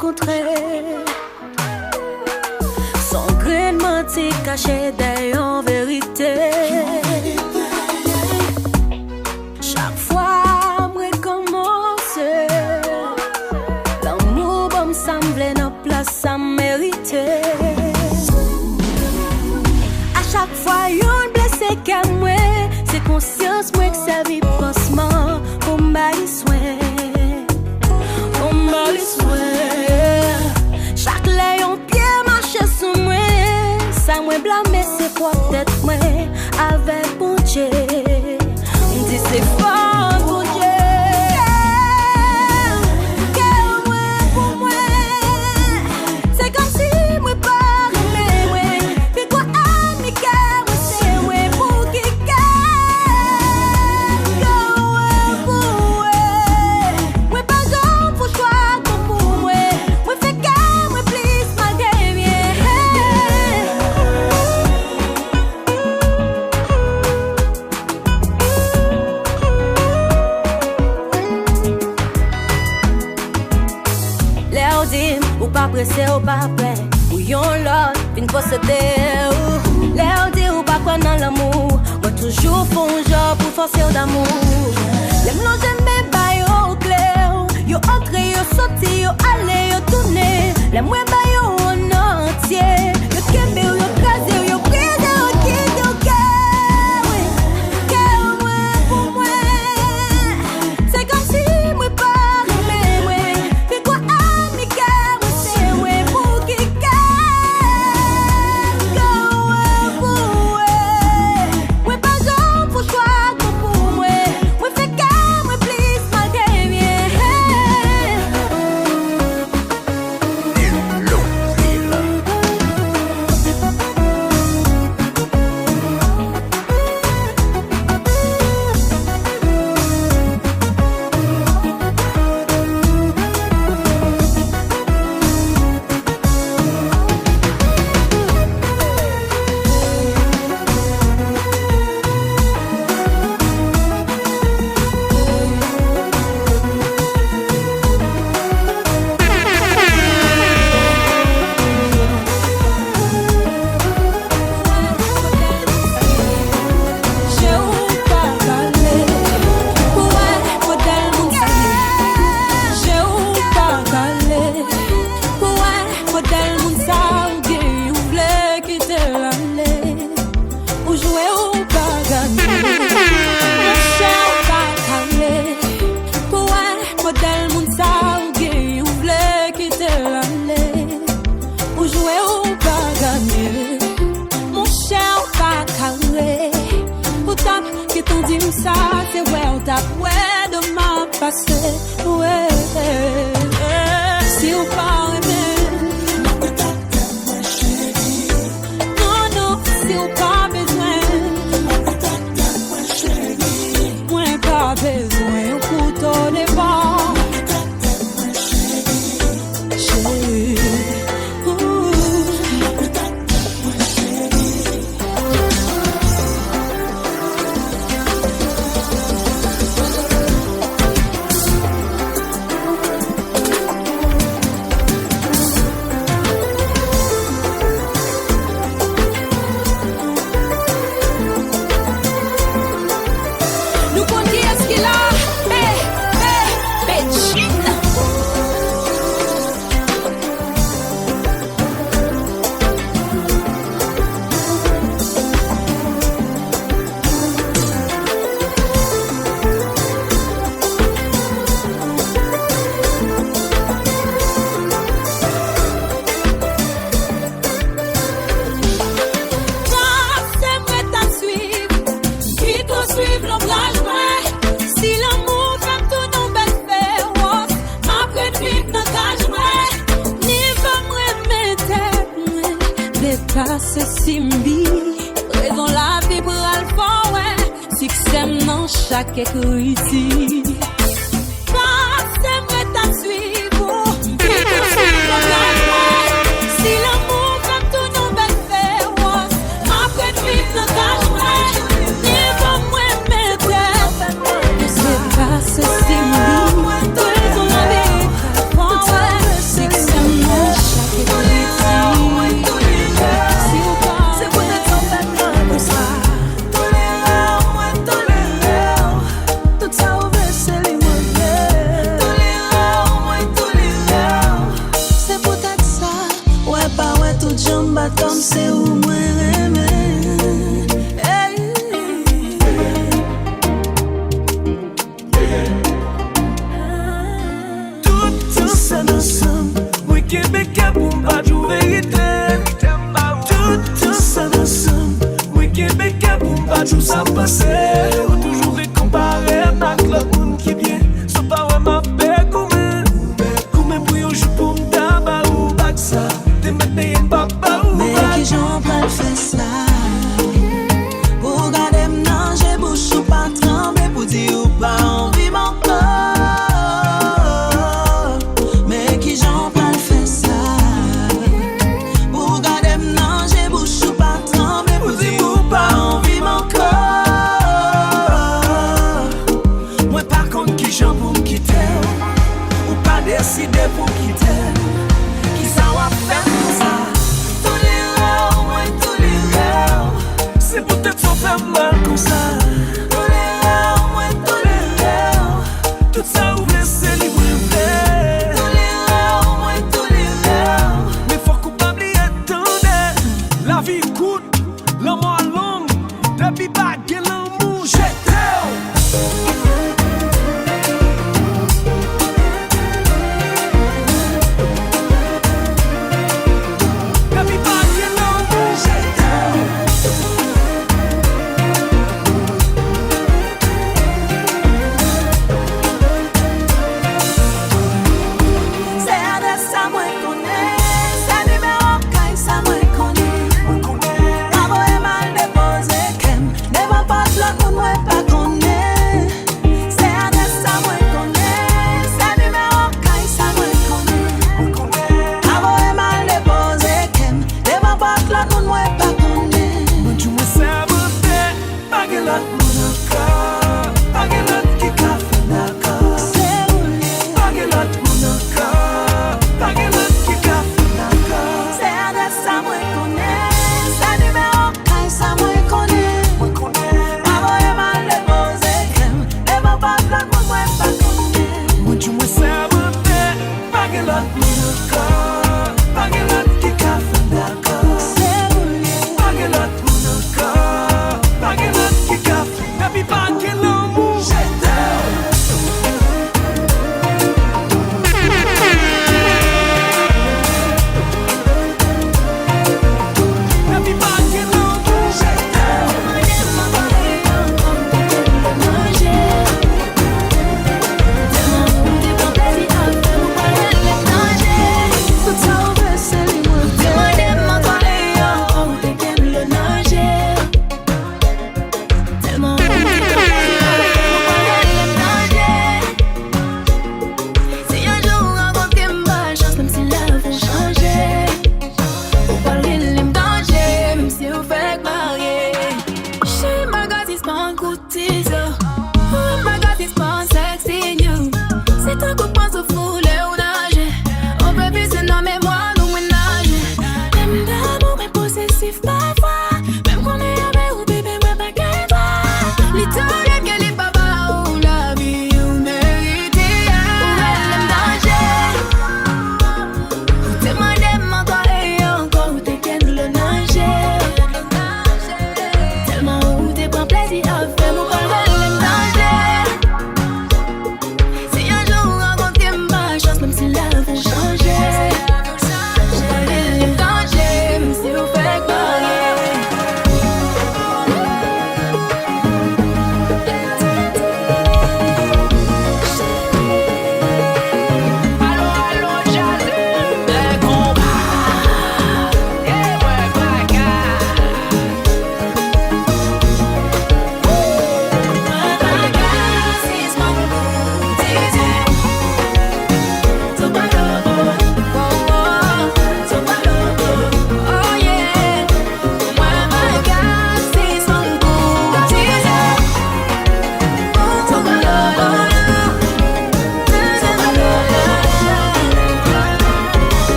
rencontré. Son grain de menti caché derrière en vérité. Chaque fois, moi commence. L'amour me semble nos place à mériter. À chaque fois, yon blessé qu'à moi, c'est conscience moi que sa vie pansement pour m'aller soin. Pour m'aller soin. Chaque layon pied marche sous moi. Ça moi blâmer c'est quoi tête moi avec bon Dieu. On dit c'est fort pour Dieu. Pressé ou pas prêt, ou yon l'autre, fin posséder. L'air dit ou pas quoi dans l'amour, moi toujours font genre pour forcer d'amour. Les m'lons j'aime pas yo clair, yo entre, yo sorti, yo aller, yo tourner. Les moins ba yo en entier, yo kembe, yo crasé, yo brise, yo quitte, yo cœur. Cœur moi pour moi, c'est comme si moi pas mais moi, fais quoi amical. Ça, c'est ouais, on t'a ouais de ma passé, ouais. Si on part aimer, non, non, si on pas besoin, moi pas besoin, on couteau des bords, chérie. C'est Simbi, raison la vie pour alpha, ouais. Succès dans chaque écrit ici. Pas ta suivre, si l'amour fait tout nous belle faire, après de vivre dans ta joie, n'y va moins mettre. C'est pas ce Simbi, raison la vie pour alpha, ouais. Succès c'est où moi aimer. Tout ça ensemble, moi Québécois pour m'pas jou vérité. Tout ça ensemble, moi Québécois pour m'pas jou ça passe. Ou toujours récomparer avec l'autre monde qui bien. So pas vraiment fait comme pour yo jou pour m'taba ou bac ça. T'es maintenant y'en papa ou mais qui j'en pas le fait ça. Pour garder m'nan j'ai bouche ou pas trembler. Pour dire ou pas envie mon corps. Mais qui j'en pas le fait ça. Pour garder m'nan j'ai bouche ou pas trembler. Pour dire ou pas envie mon corps. moi par contre qui j'en pour m'quitter. Ou pas décider pour quitter. Qui ça va faire pour ça? Tous les rêves, moi tous les rêves. C'est peut-être son faire mal comme ça. Tous les rêves, moi tous les rêves. Tout ça ouvre c'est libre vrai. Tous les rêves, moi tous les rêves. Mais faut coupable y attendre. La vie coûte, l'amour long. Depuis pas de l'amour, j'étais. Tout ça ouvre c'est libre.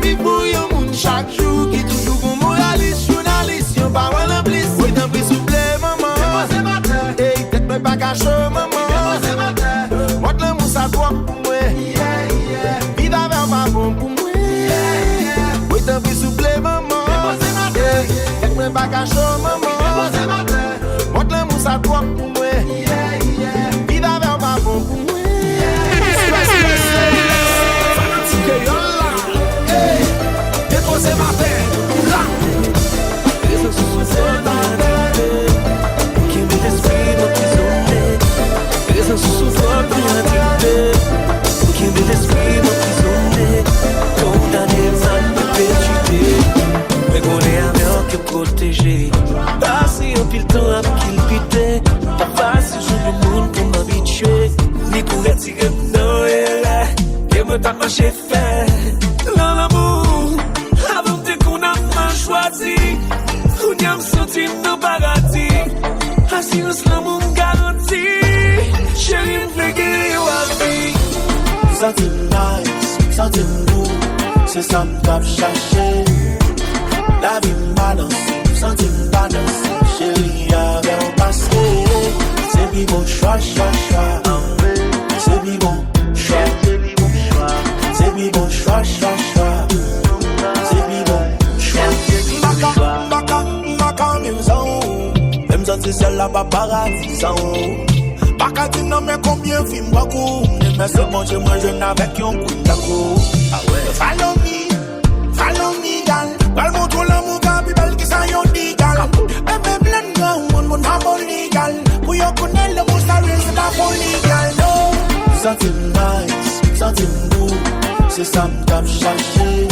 vivre pour yon moun chaque jour. Qui toujours bon moraliste, journaliste, yon pas mal en plus. Oui, t'en prie souple, maman. Déposez ma terre. Hey, tête me pas caché, maman. Déposez ma terre. Moi, le mousse à toi pour moi. Vide avec ma bombe pour moi. Oui, t'en prie souple, maman. Déposez ma terre. Tête me pas caché, maman. Déposez ma terre. Moi, le mousse à toi pour moi. Vide avec ma bombe pour moi. Déposez ma terre, là. Qui me l'esprit m'emprisonné. Raison sous votre identité. Qui me l'esprit m'emprisonné. Condamné mal perpétuité. Mais qu'on est avec qui protéger. Passer un pile temps à qu'il pité. Pas facile sur le monde pour m'habituer. Ni pour retirer non et là. Et me tape chez fait. Dans l'amour. Avant de qu'on a mal choisi. On y a senti nos paradis. Assurance l'amour garantie. Chérie, m'fait guérir à vie. Something nice, something new. C'est ça m'tap cherché. La vie m'balance, something balance. Chérie, avec un passé. C'est bi bon choix, choix, choix. C'est bi bon choix. C'est bi bon choix, choix, choix. C'est bi bon choix. Maka maison. Même ça c'est celle là pas paradis. Baka tu non mais combien film beaucoup. Mais c'est bon chez moi jeune avec un coup d'accord. Ah ouais. Follow me, gal. Gal montre l'amour qui belle qui s'en yon dit gal. Bébé blanc mon hamon legal. Pour yon connaître le monstre c'est pas bon legal no. Something nice, something good. C'est ça m'tap cherché.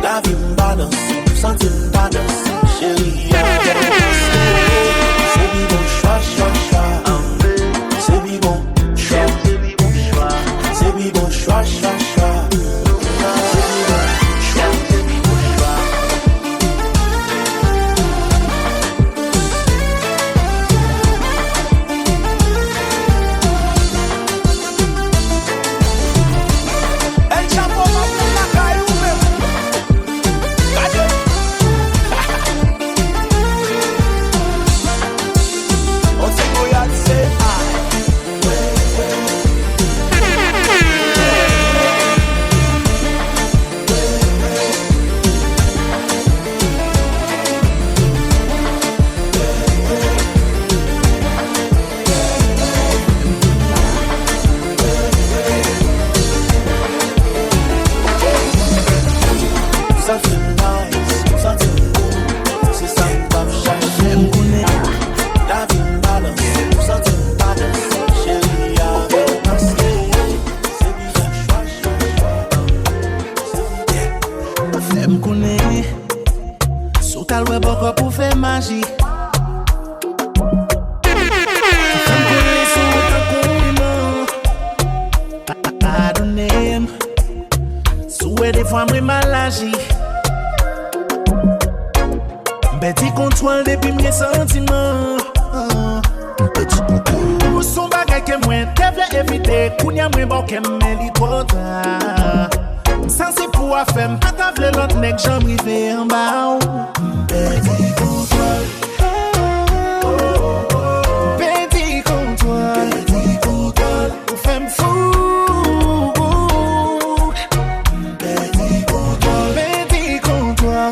La vie m'balance, something balance. Chérie, c'est bi bon choix, choix, choix. C'est bi bon choix, c'est bi bon choix, choix, choix. Petit contrôle depuis mes sentiments. Petit contrôle. Ou son bagay que moi devrais éviter. Kounya moi bon que m'eli trop tard. Sans c'est pour faire pas t'avler l'autre nèg j'en rivé en bas. Petit contrôle. Petit contrôle. Petit contrôle. Ou femme fou. Petit contrôle. Petit contrôle.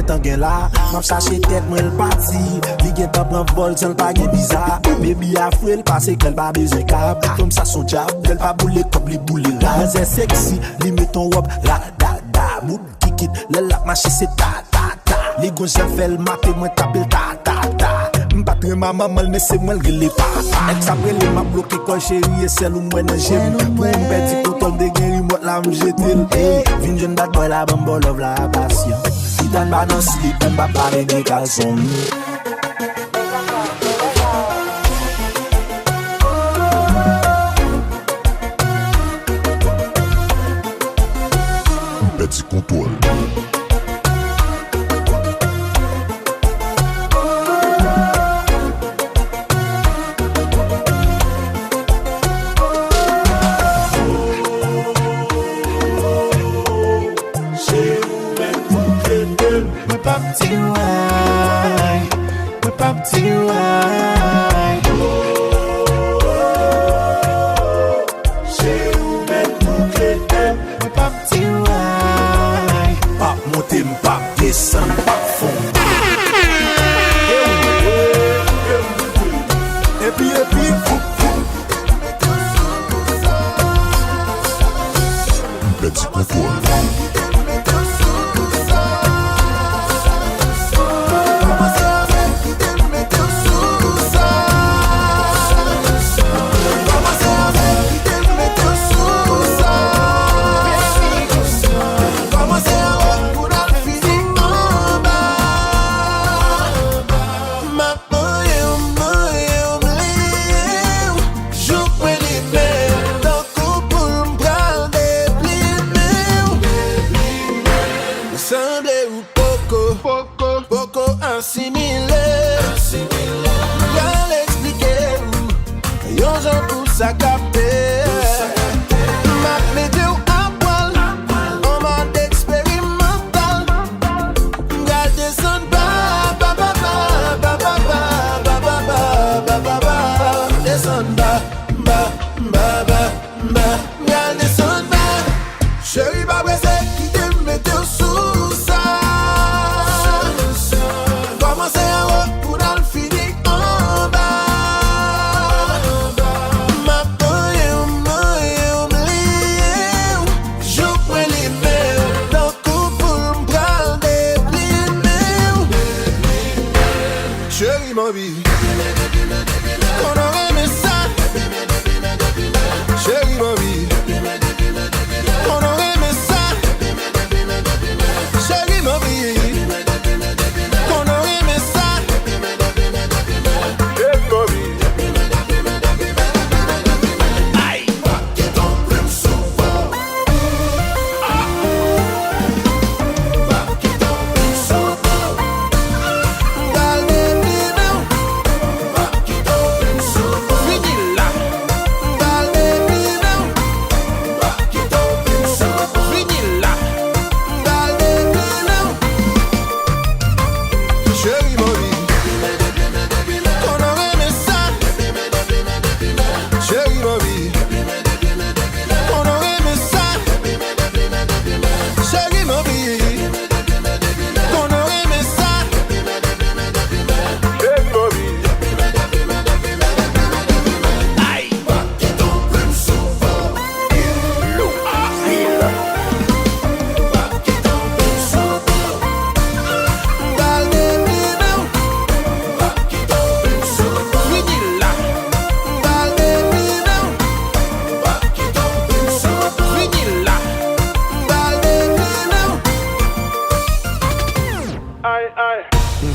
Tant gen là, m'en sache tête moi le parti. Li gen tant prend vol sans pas gen bizarre. Baby a frêle parce qu'elle pas besoin cap. Comme ça son job, elle pas boule comme les boules là. C'est sexy, li met ton robe là da da. Mood kick it, le lap marché c'est ta ta ta. Les gars j'en fais le matin moi t'appelle ta ta ta. M'patre ma maman mais c'est moi le les pas. Ex après les m'a bloqué quand chérie et celle où moi nan j'aime. Pour m'perdre contrôle de guéri moi là m'jeter. Hey, vinn jeune bad boy la bambo love la passion. Dan ba nan slip, dan ba pare de kalson. Petit contrôle. party wine, we party wine. Chez nous même nous clés, we party wine. Pas monter, pas descendre, pas fond. Et puis, fou. Petit contrôle.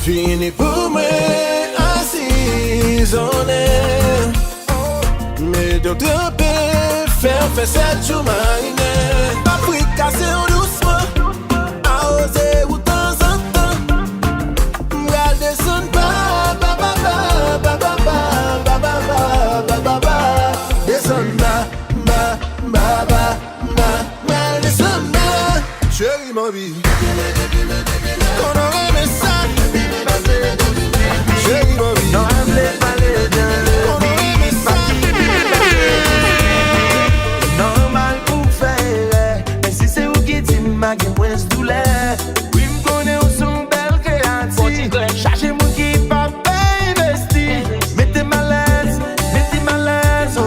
Fini pour moi assaisonné, mais d'autres peuvent faire 7 jours mariner. Pas pris casser en doucement, arroser ou temps en temps. Regardez son bas, descend bas, descend bas. Chérie ma vie, qu'on aurait aimé ça. Chérie ma vie, non, elle voulait parler de normal pour faire, mais si c'est vous qui dites ma game moins douleur. Oui, me connais où sont belles créatives. Cherchez mon qui pas investi. Mettez mal à l'aise, oh,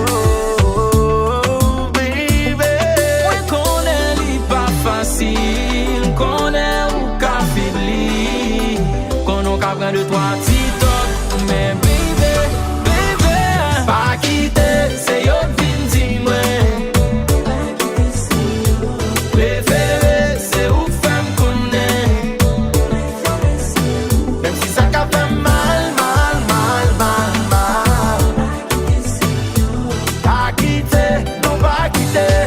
baby. Oui, connais li pas facile, connais ou ka fibli, qu'on a qu'à prendre de toi TikTok, mais baby, pas quitter, c'est yo vin di moi. Préféré, c'est ou femme connaît, même si ça qu'a fait mal. Pas quitter, non pas quitter,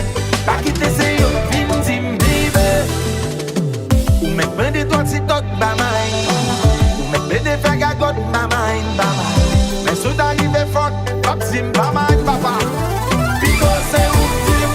c'est yo vin di baby. Ou mec prend de toi TikTok, ba mine. Ou mec prend de faire gagote, ba mine. Mais si t'arrives fuck, pop zim, ba mine, papa. Pico c'est ou zim.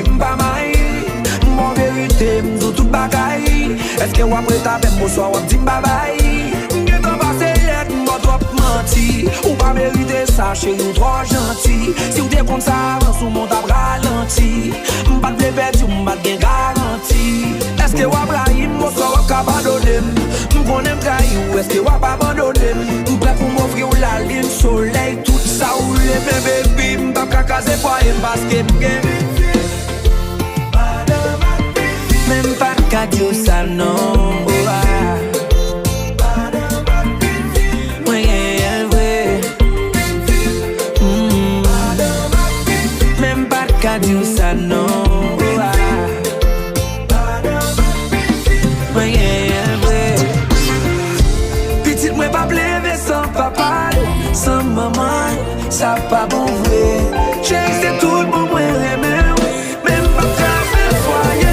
m'pas maï. Mon vérité, m'dou tout bagaille. Est-ce que wap prêt à faire bonsoir, wap dit m'babay? M'gen t'en passe lettre, m'en trop menti. Ou pas mérité ça, chérie, ou trop gentil. Si ou t'es comme ça, avant sous mon table ralenti. M'pas de perdu, m'pas de garantie. Est-ce que wap raïm, bonsoir, wap abandonné? M'konnen trahi ou est-ce que wap abandonné? M'prêt pour m'offrir la ligne soleil, tout ça ou les bébés, m'pas kakaze foyer parce que m'gen. Même pas de cadeau, ça non. Même pas de cadeau, ça non. Petite, moi pas pleurer sans papa, sans maman, ça pas bon vrai. J'ai c'est tout le bon moi aimer. Même pas casser foyer.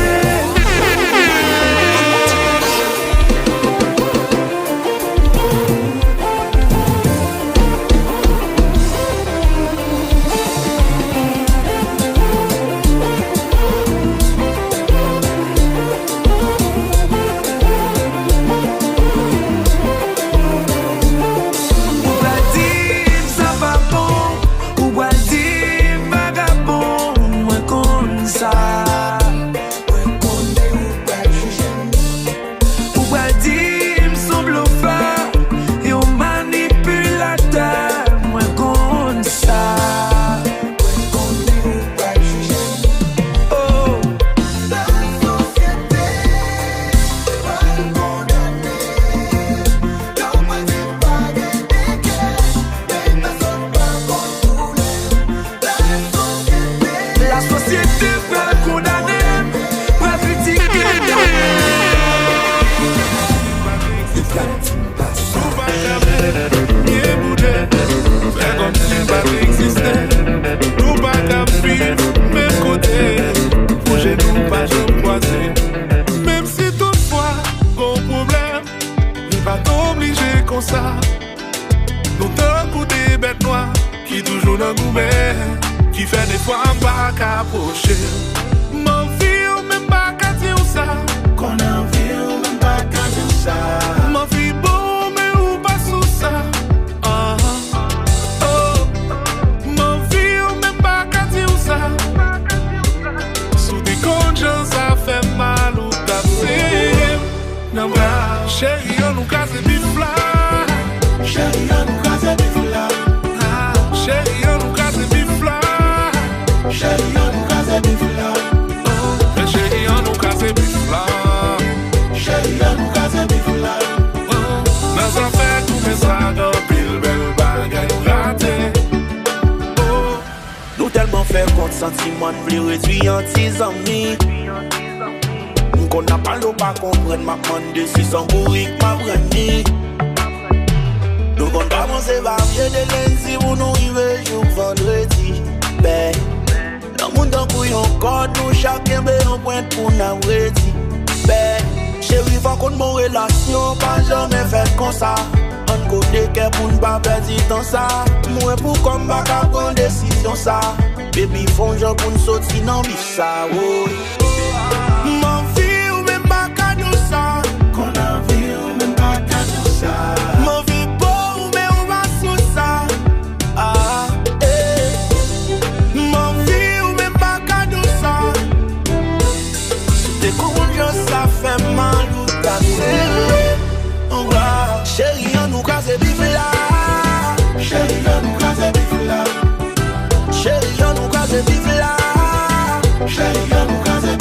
Sentiment plus réduit en 10 amis. Qu'on n'a pas l'eau pas comprendre ma demande si son bourrique m'a brandi. Nous on commence à varier de lundi pour nous arriver jour vendredi. Ben, dans monde en couille encore nous chacun ben on pointe pour nous ready. Ben, chérie va qu'on mon relation pas jamais fait comme ça. On connaît que pour ne pas perdre du temps ça. Moi pour comme pas prendre décision ça. Baby font genre pour nous sortir dans bif ça, oh. M'en vie ou même pas qu'à nous ça. Qu'on a vie ou même pas qu'à nous ça. M'en vie beau ou même on va sous ça. Ah, eh. M'en vie ou même pas qu'à nous ça. T'es con ça fait mal ou t'as serré. On va, chérie on nous casse bif là. Chérie on nous casse bif là. Chérie, on nous casse vivre là. Chérie, on nous casse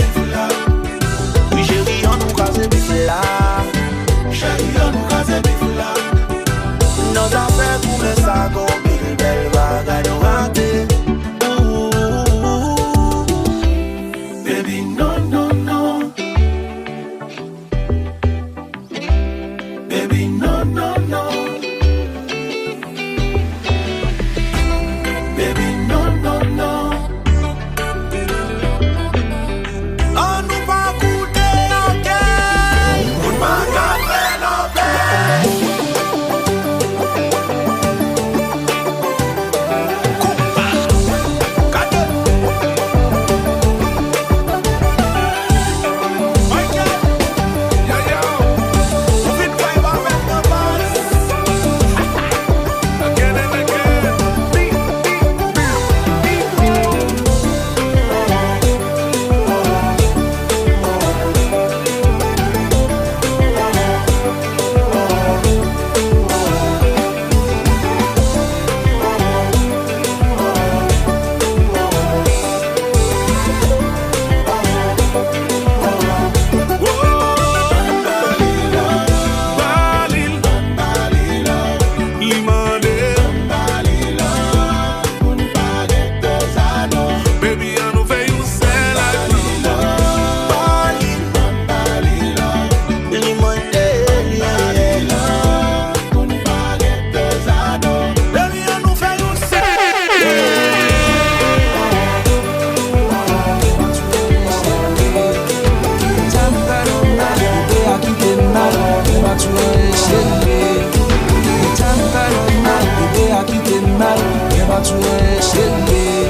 tout essayer.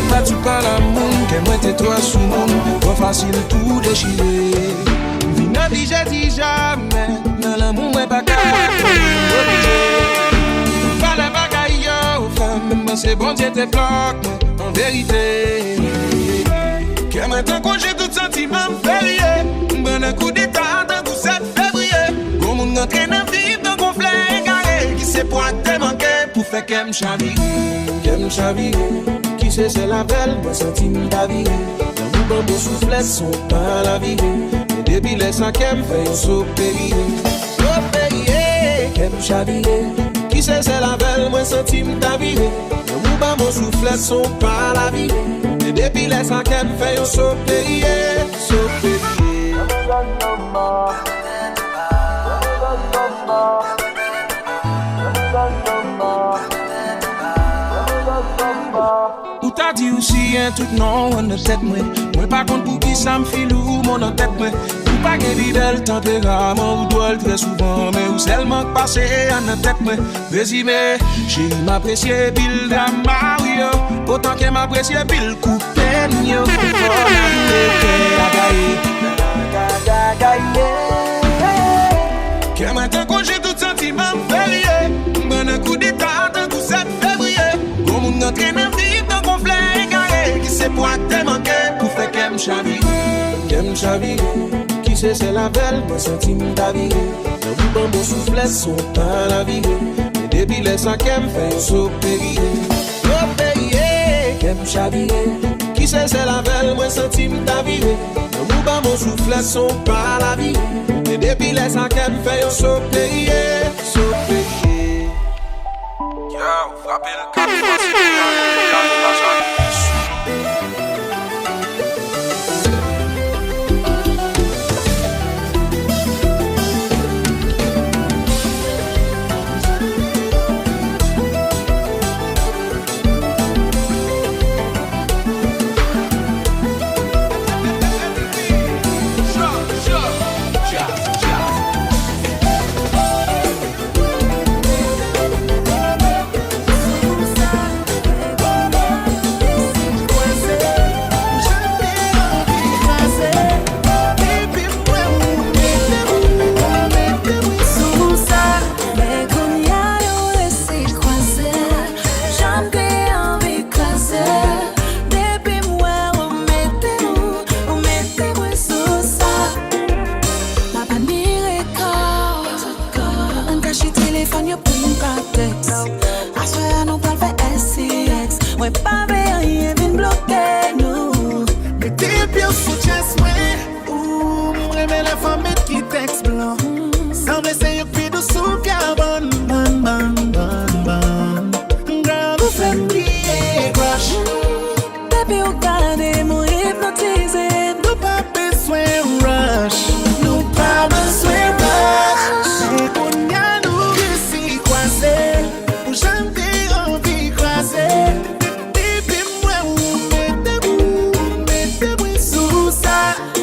Pas tout par l'amour, qu'elle moi t'es toi sous monde, pas facile pour déchirer. Vina dit j'ai dit jamais, dans l'amour moi pas capable. Pas la bagaille aux femmes, mais c'est bon Dieu te bloque, en vérité. Que maintenant quand j'ai tout sentiment férié, bon un coup d'état dans tout 7 février. Comme on entraîne à vivre dans conflit égaré, qui sait point te manquer pour faire qu'elle chavire. Qui sait c'est la belle, moi sentiment d'avis. Dans mon beau soufflet sont pas la vie. Et depuis les 5 qu'elle fait un saut payé. Qu'elle chavire. Qui sait c'est la belle, moi sentiment d'avis. Dans mon soufflet sont pas la vie. Et depuis les 5 qu'elle fait un saut payé. Ou t'as dit aussi un truc non en tête moi. Moi pas contre pour qui ça me file ou mon en tête moi. Ou pas que bidel tempérament ou doit très souvent mais ou seulement passer en tête moi. Résumé, j'ai m'apprécié pile drama yo. Autant que m'apprécié pile coupé yo. Que maintenant quand j'ai tout sentiment férié, bon un coup d'état dans tout 7 février. Comme on entraîne à vivre dans conflit égaré, qui sait point te manquer pour faire qu'elle chavire. Qui sait c'est la belle, moi sentiment d'avis. Dans mon soufflet sont pas la vie. Et depuis les 5 qu'elle fait un saut payé. Qu'elle chavire. Qui sait c'est la belle, moi sentiment d'avis. Dans mon soufflet sont pas la vie. Et depuis les 5 qu'elle fait un saut payé. Frappez le cap,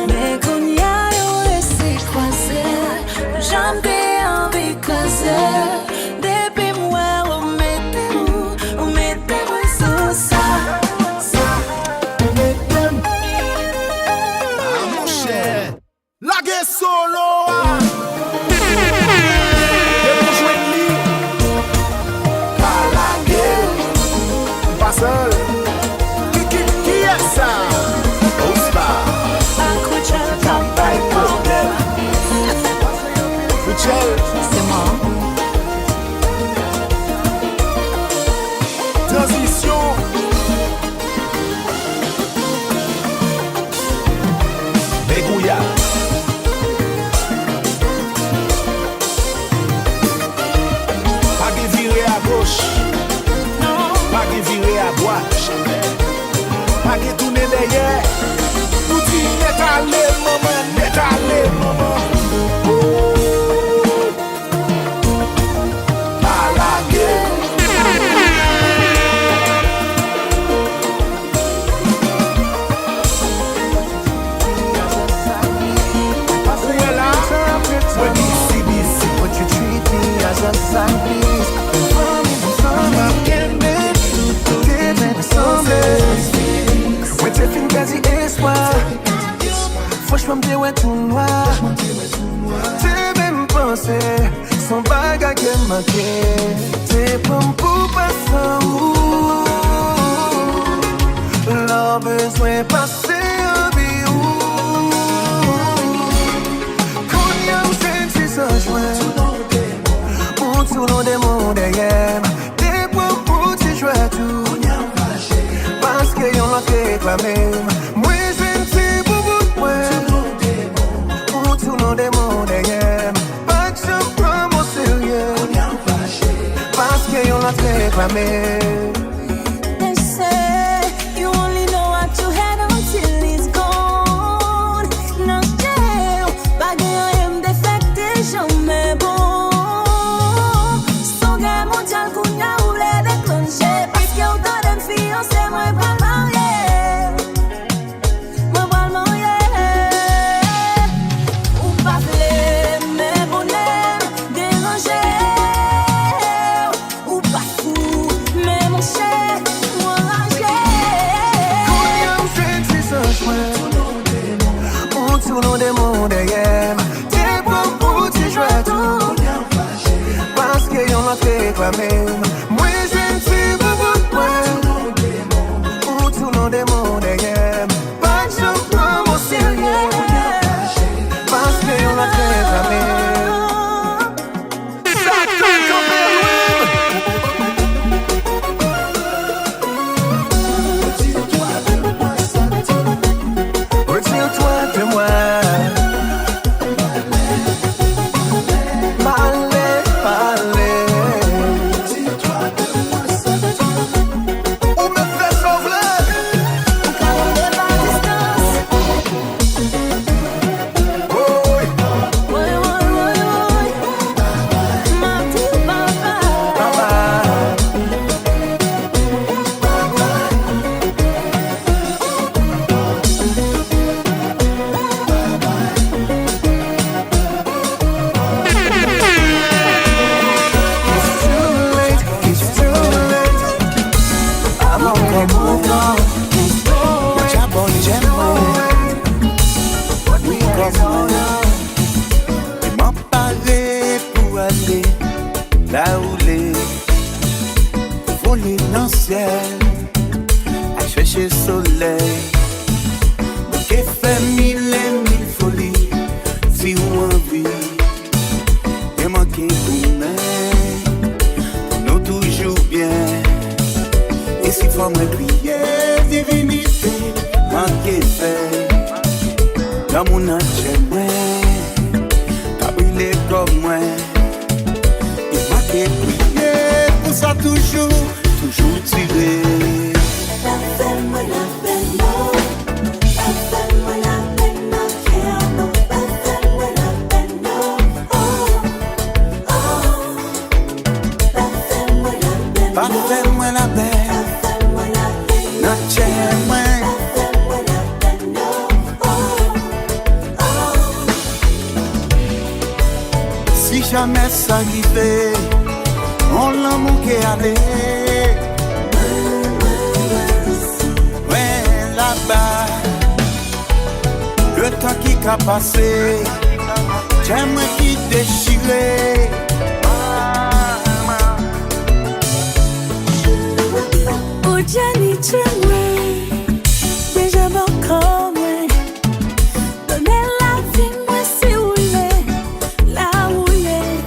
Mais qu'on y a, on laisse croiser. J'aime bien envie. Franchement, m'te ouais tout noir. T'es même pensé, son bagage qui manqué. T'es prêt pour passer où? Leur besoin passer en vie où? Quand y a où c'est ça joint. Pour tout le démon derrière. T'es prêt pour t'y jouer tout. Parce que y'en a réclamé. Moi je ne sais pas pourquoi. Pour tout le démon derrière. Pas que je prends mon sérieux. Parce que y'en a réclamé. They say you only know what you had until it's gone. Non, bagay aime défecté, jamais bon. Son guerre mondiale qu'on a voulu déclencher. Parce que autant de fiancés, moi pas marié. Moi pas marié. Ou pas blé, mais bonheur dérangé. Ou pas fou, mais mon cher, moi rangé. Quand y a où c'est ça joint. Pour tout le démon derrière. T'es prêt pour t'y jouer tout. Parce que y'en a réclamé. Moi je ne sais pas pourquoi. Pour tout le démon derrière. Pas que je prends mon sérieux. Parce que y'en a réclamé. Retire-toi de moi. Parlez, parlez. Ou me fait sauver. Oh oui, papa. It's too late. I'm okay, move on. Jump on, jump on. We go on. Il m'a parlé pour aller là où les voler dans le ciel, à chercher le soleil. Qui fait mille et mille folies, si ou envie, et manquer pour nous, nous toujours bien. Et si faut me crier, divinité, manquer fait, dans mon âge, t'as brûlé comme moi. Et manquer prier, pour ça toujours, toujours tirer. Pas fais-moi la belle, non tiens-moi. Si jamais ça arrivait, on l'amour qui allait. Ouais, là-bas, le temps qui a passé, tiens-moi qui déchiré. Oh Jenny, tiens-moi, déjà bon comme moi. Donnez la vie, moi si vous voulez, là où il est.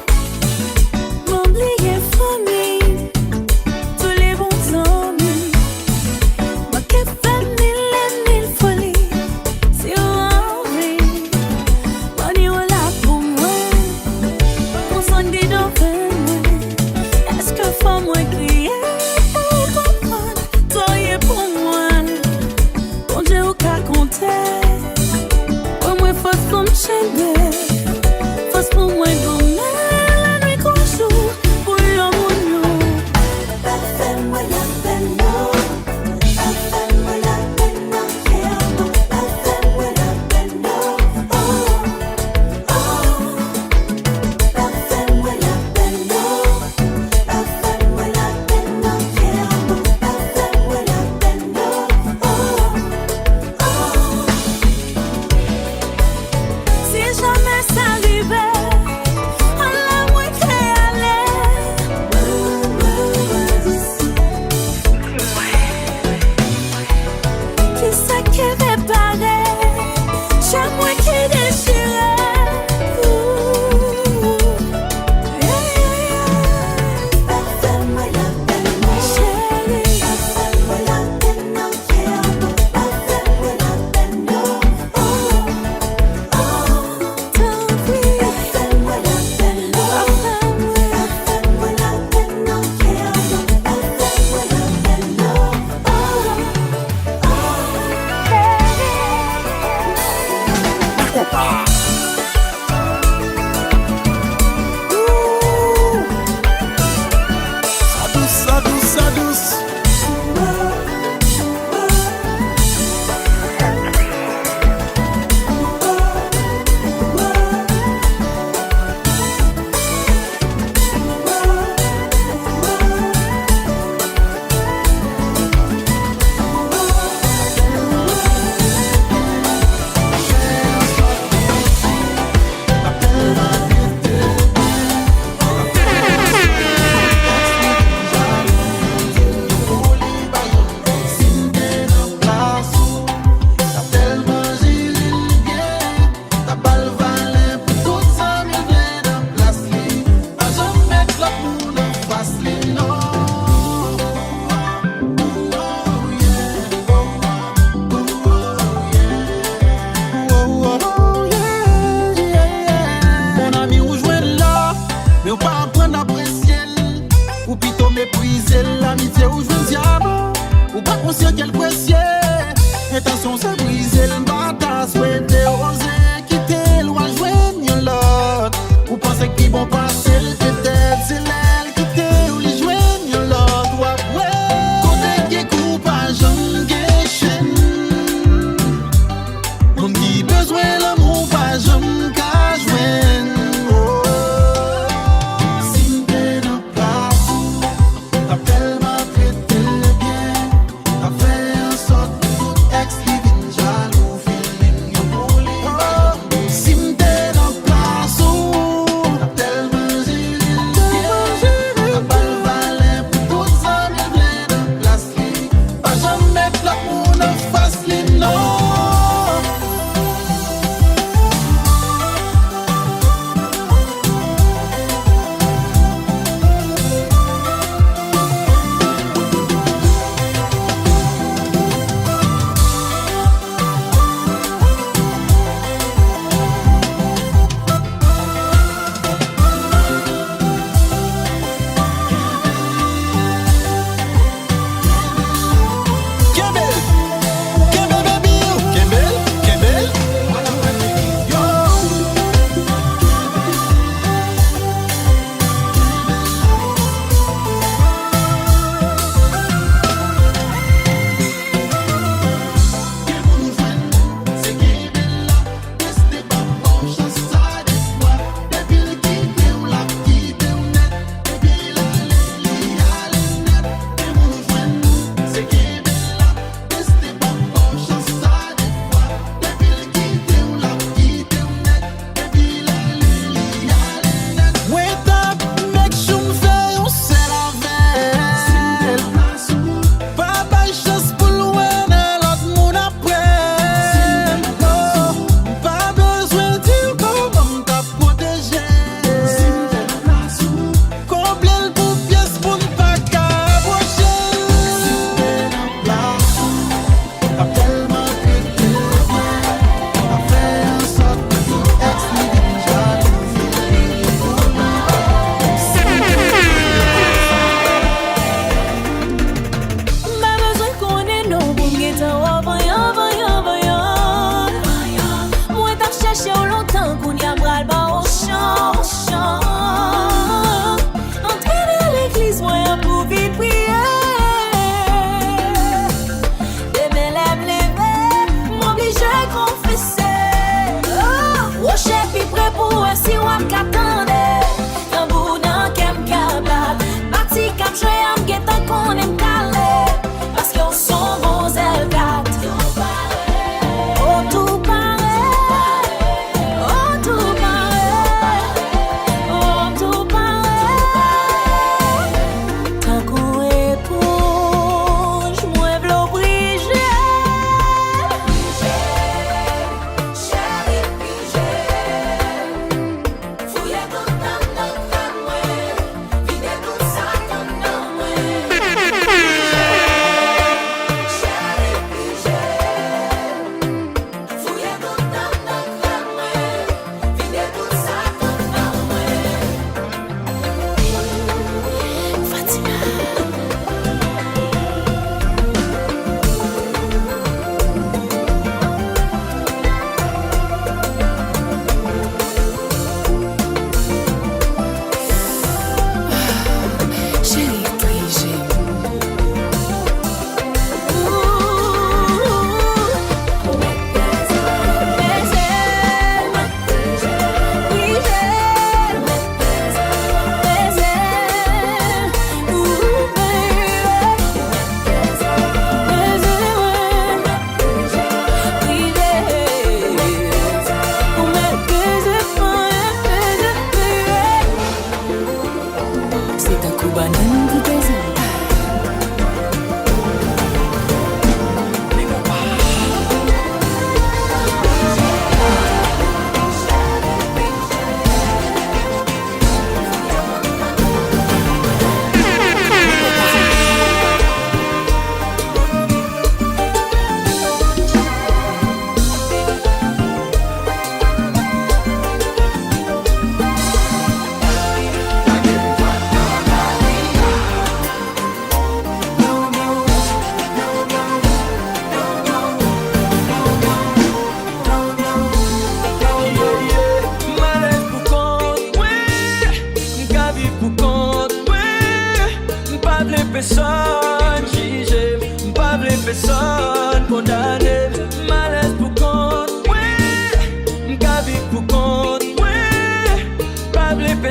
M'oubliez famille, tous les bons amis. Moi qui fais mille et mille folies, si vous envie. Moi dis là pour moi, pour s'en dire devant moi. Est-ce que faut moi crier? Force pour moi dormir la nuit qu'on joue pour l'amour nous. Fais-moi la peine, non. Fais-moi la peine, non. Fais-moi la peine, non. Oh, oh. Fais-moi la peine, non. Fais-moi la peine, non. Fais-moi la peine, non. Oh, oh. konpa. Sa douce.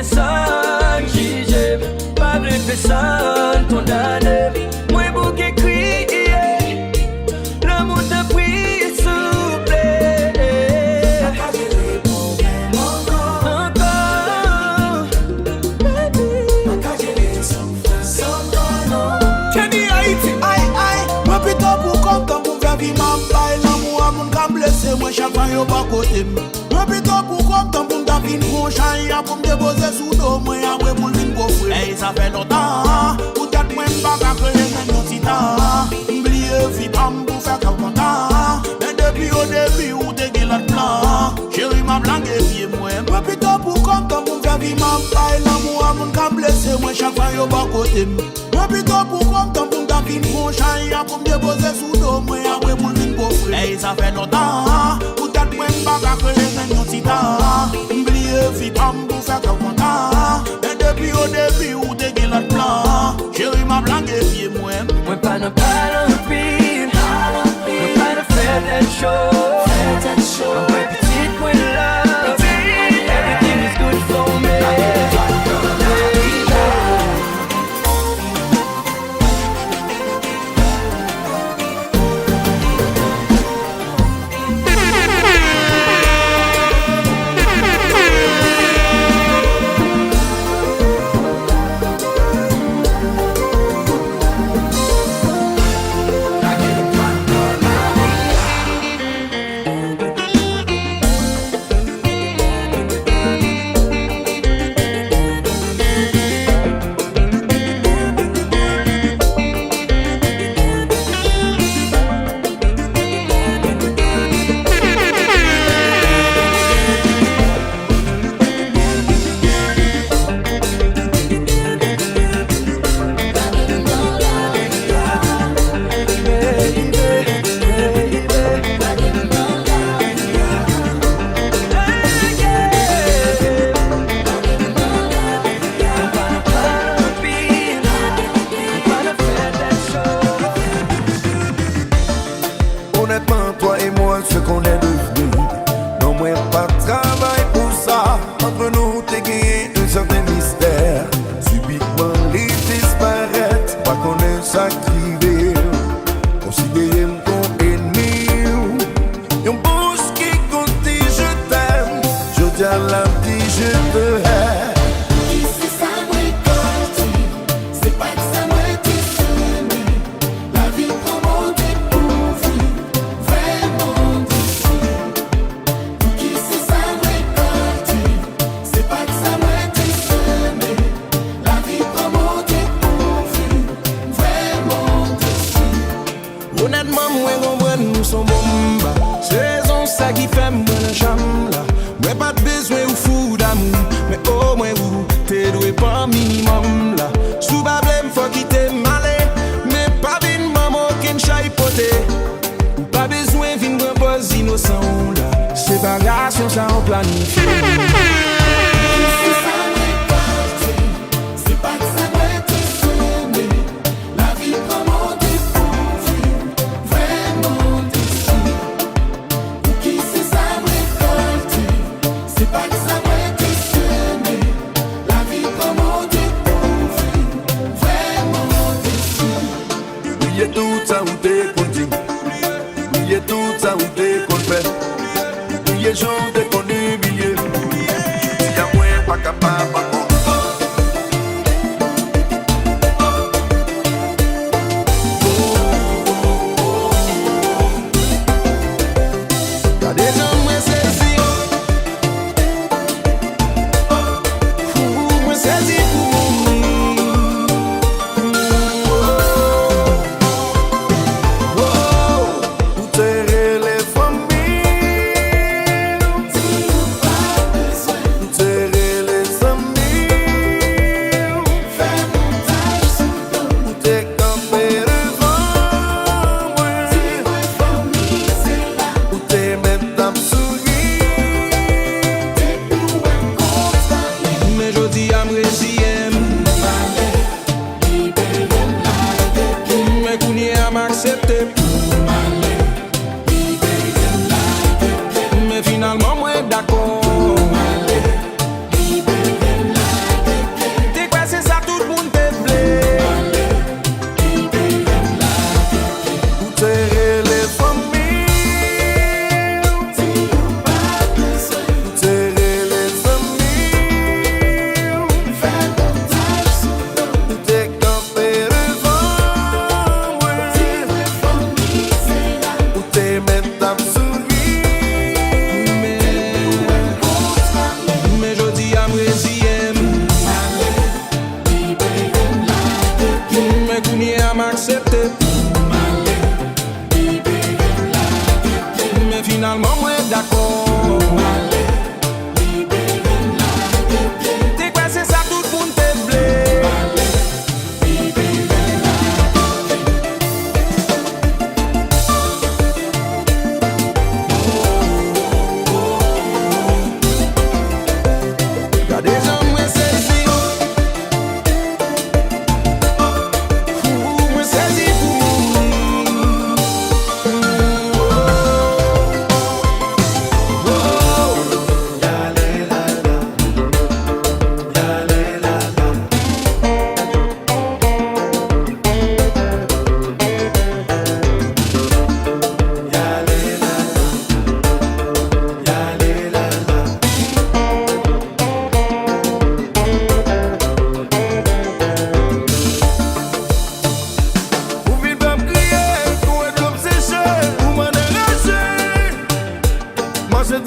personne juger, pas de personne condamner. Moi bouquet crier, l'amour te prie souple. Encore, Kenny Haiti, aïe, moi plutôt pour content pour faire vivre ma paille. L'amour à mon cam blessé, moi chaque fois y'a pas côté. Moi plutôt pour content pour me faire une chaille, pour me déposer sous l'eau, moi après pour le vin pour fouiller. Hey, ça fait longtemps, peut-être moi m'pas qu'à créer un petit temps. M'oublier vie pas pour faire comme content. Mais depuis au début, où t'es qui l'autre plan. Chérie m'a blanqué pied moi. Moi plutôt pour content pour me faire vivre ma paille. L'amour à mon cam blessé, moi chaque fois y'a pas côté. Moi plutôt pour content pour me faire une chaille, pour me déposer sous l'eau, moi après pour le vin pour fouiller. Hey, ça fait longtemps, peut-être moi m'pas qu'à créer un petit temps. M'oublier vie pas pour faire comme content. Mais depuis au début, où t'es qui l'autre plan. Chérie m'a blanqué pied moi. moi pas de pile, pas de faire that show. My petite moi love, everything is good for me. Honnêtement, toi et moi, ce qu'on est devenu, non, moi, pas de travail pour ça. Entre nous, t'es gagné un certain mystère. Subitement, les disparaître, pas qu'on est sacrivé. Considérez ton ennemi. Yon bouche qui compte dit je t'aime. Je dis à la vie, je te hais. Honnêtement, moi, comprends, nous sommes bomba. Saison ça qui fait moi la chambre là. Moi, pas de besoin ou fou d'amour. Mais au moins, vous, t'es doué pas minimum là. Sous problème, faut quitter malé. Mais pas vin maman, qu'un chat poté. Ou pas besoin vin repos innocent là. Séparation, ça en planifie. Oubliez tout ça où t'es connu. Oubliez tout ça où t'es connu. Oubliez j'en t'es connu, oubliez. Si y'a moins pas capable. T'as des gens moins saisis. Moins saisis pour Mais finalement, moi d'accord.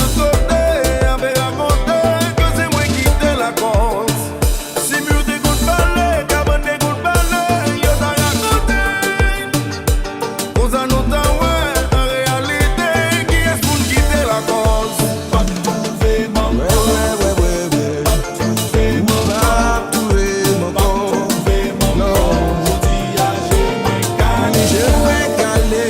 tout côté, avait raconté que c'est moi qui t'ai la cause. Si mur des gouttes balais, cabane des gouttes balais, yo t'a raconté. Aux annotants, ouais, en réalité, qui est-ce pour quitter la cause? Pas trouver mon corps. Pas trouver mon corps. Pas trouver mon corps. Non, je dis à j'ai moins calé. J'ai moins calé.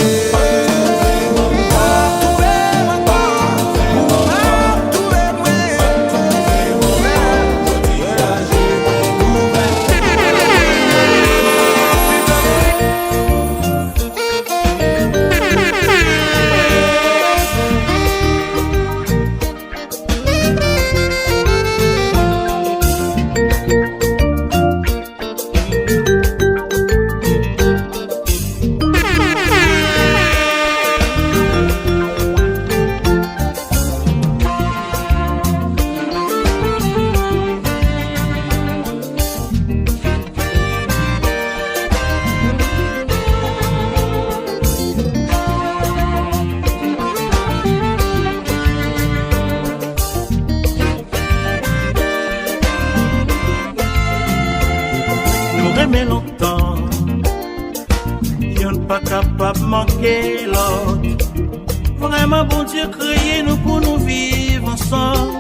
Nous aimons longtemps, y'en pas capable de manquer l'autre. Vraiment bon Dieu créé nous pour nous vivre ensemble.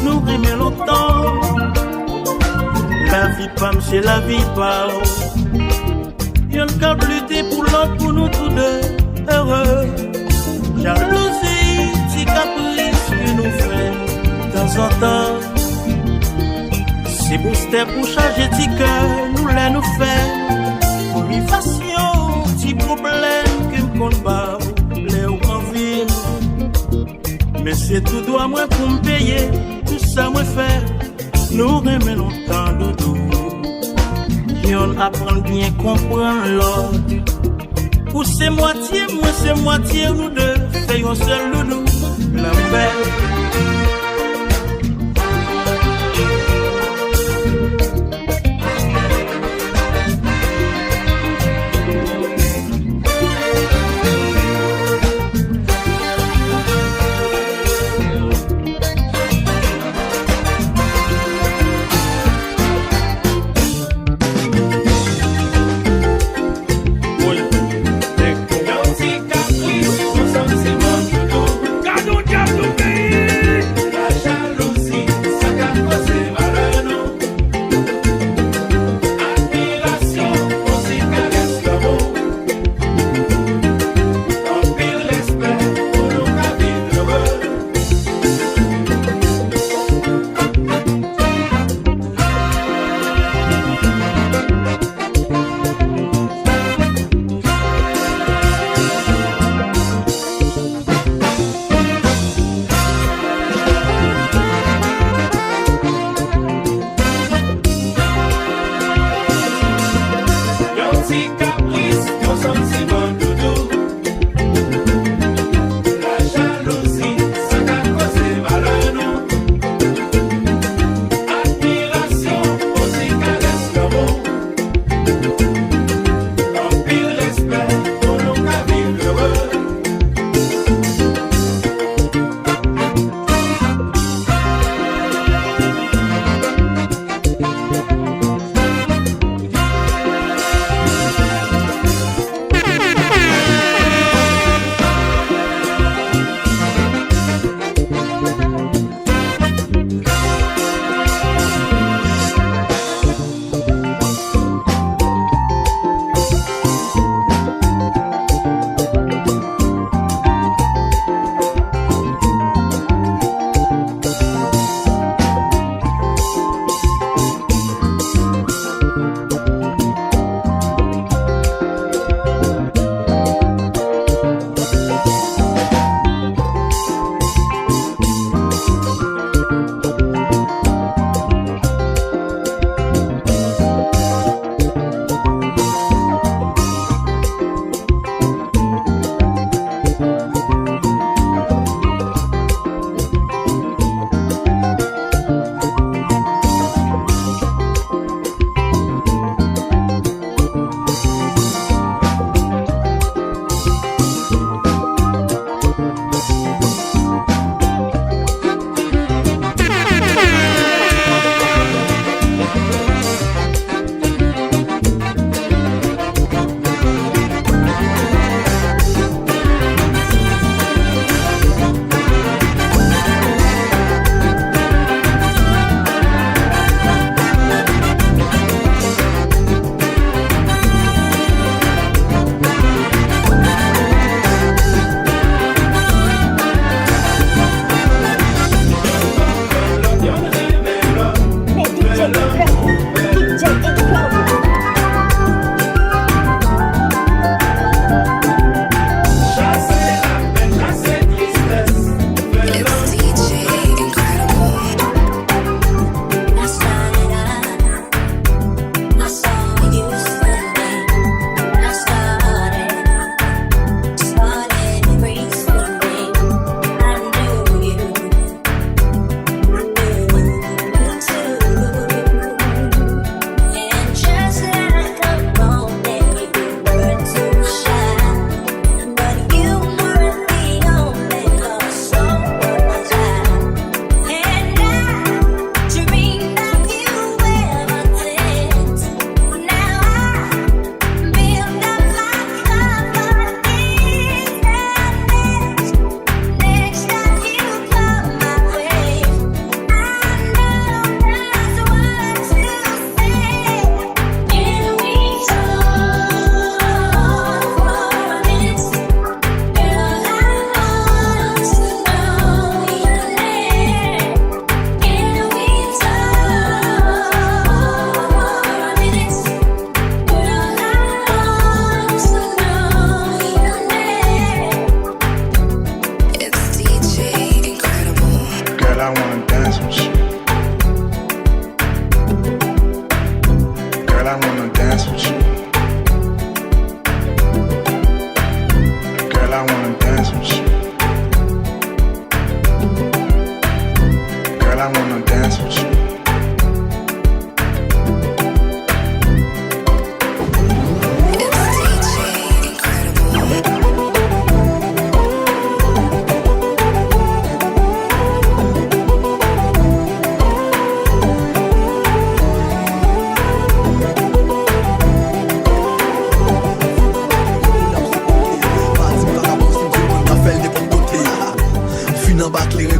Nous aimons longtemps, la vie pas c'est la vie pas. Y'en qu'à lutter pour l'autre pour nous tous deux heureux. Jalousie, petit caprice que nous faisons de temps en temps. C'est pour c'était pour changer de cœur, nous les nous fait. Pour lui fassion, petit problème que me compte pas, les ou en ville. Mais c'est tout droit moi pour me payer, tout ça moi faire. Nous remet longtemps doudou. Et on apprend bien comprendre l'autre. Pour c'est moitié, moi c'est moitié, nous deux, faisons seul doudou, la belle. Caprice, nous sommes ces mots. Cadeau, cadeau,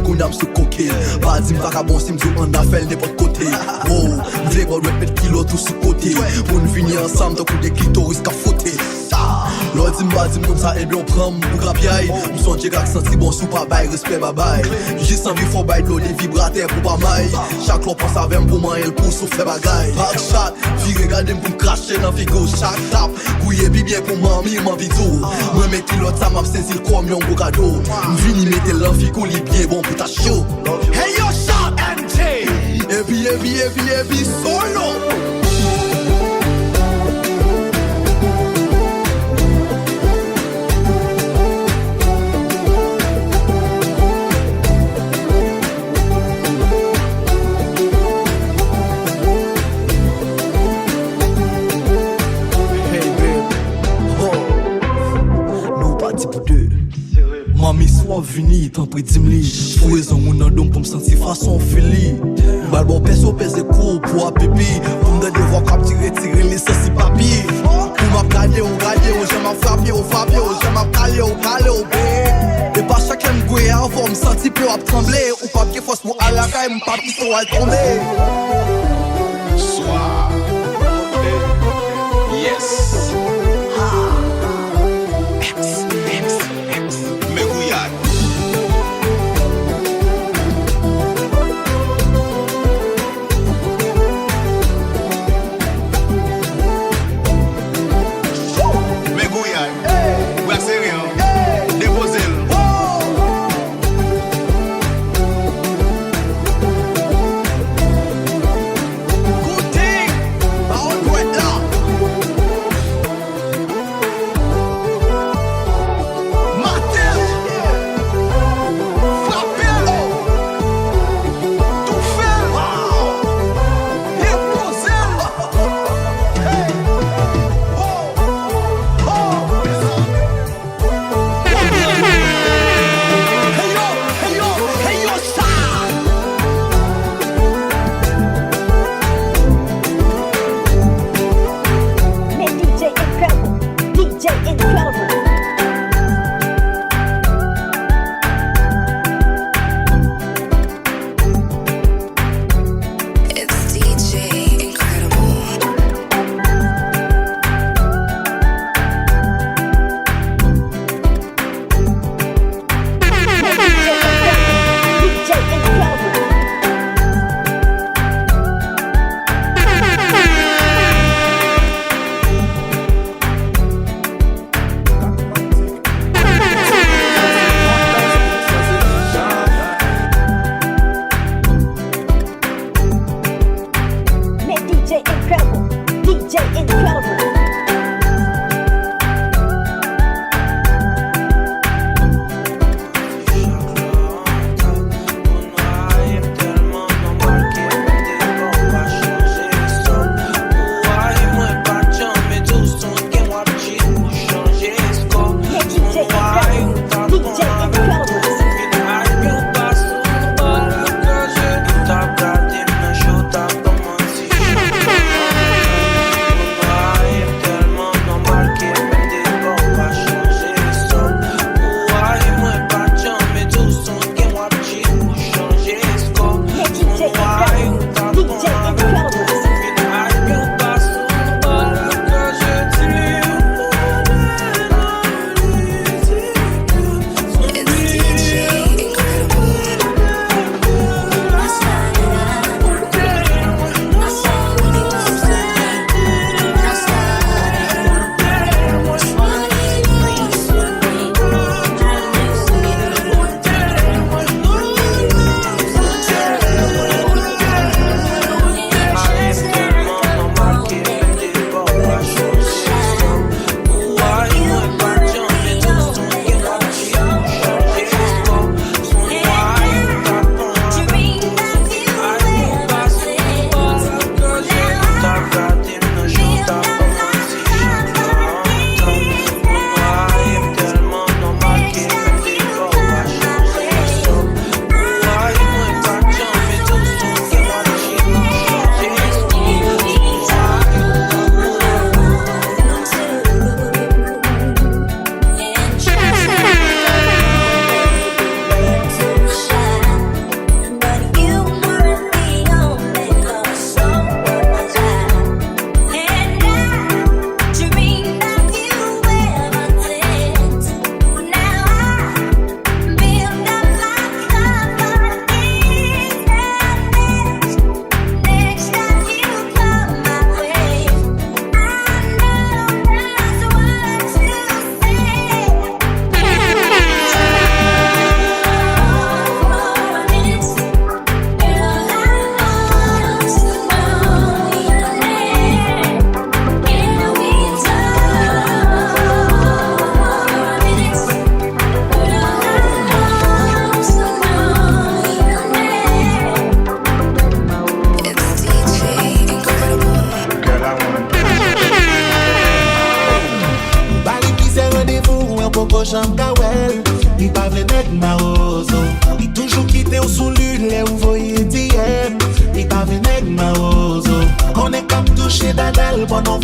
qu'on a se coquille. Pas dit m'va bon si m'dou en affaire n'importe côté. Oh, m'vle bon mettre kilo tout sous côté. Pour nous finir ensemble dans coup des clitoris qu'a fouté. L'on dit m'va dit moun ça et bien prend pour grapiaille. M'songe gars senti bon sous pas bail respect bye bye. J'ai envie faut bail l'eau les vibrateurs pour pas maille. Chaque fois pense avec pour moi elle pour souffler bagaille. Back shot, vie regarder pour cracher dans figo chaque tap. Couiller bien pour mamie m'en vidéo. Moi mes kilos ça m'a saisi comme un gros cadeau. M'vini mettre l'enfico li bien bon pour ta show. Hey yo shot MJ. Et puis solo. Mami soit vini, t'en prie dis-moi. Pour raison mon andom pour me sentir façon fili. M'bal bon perso pèse court pour a pipi. Pour me donner voix cap tirer les sens si papier. Pour m'applader ou galer ou j'aime frapper ou frapper ou j'aime caler ou caler ou bé. Et pas chacun m'gouer en forme sentir peu à trembler. Ou pas bien force pour à la caille m'pas piston à tomber. Soir. Yes.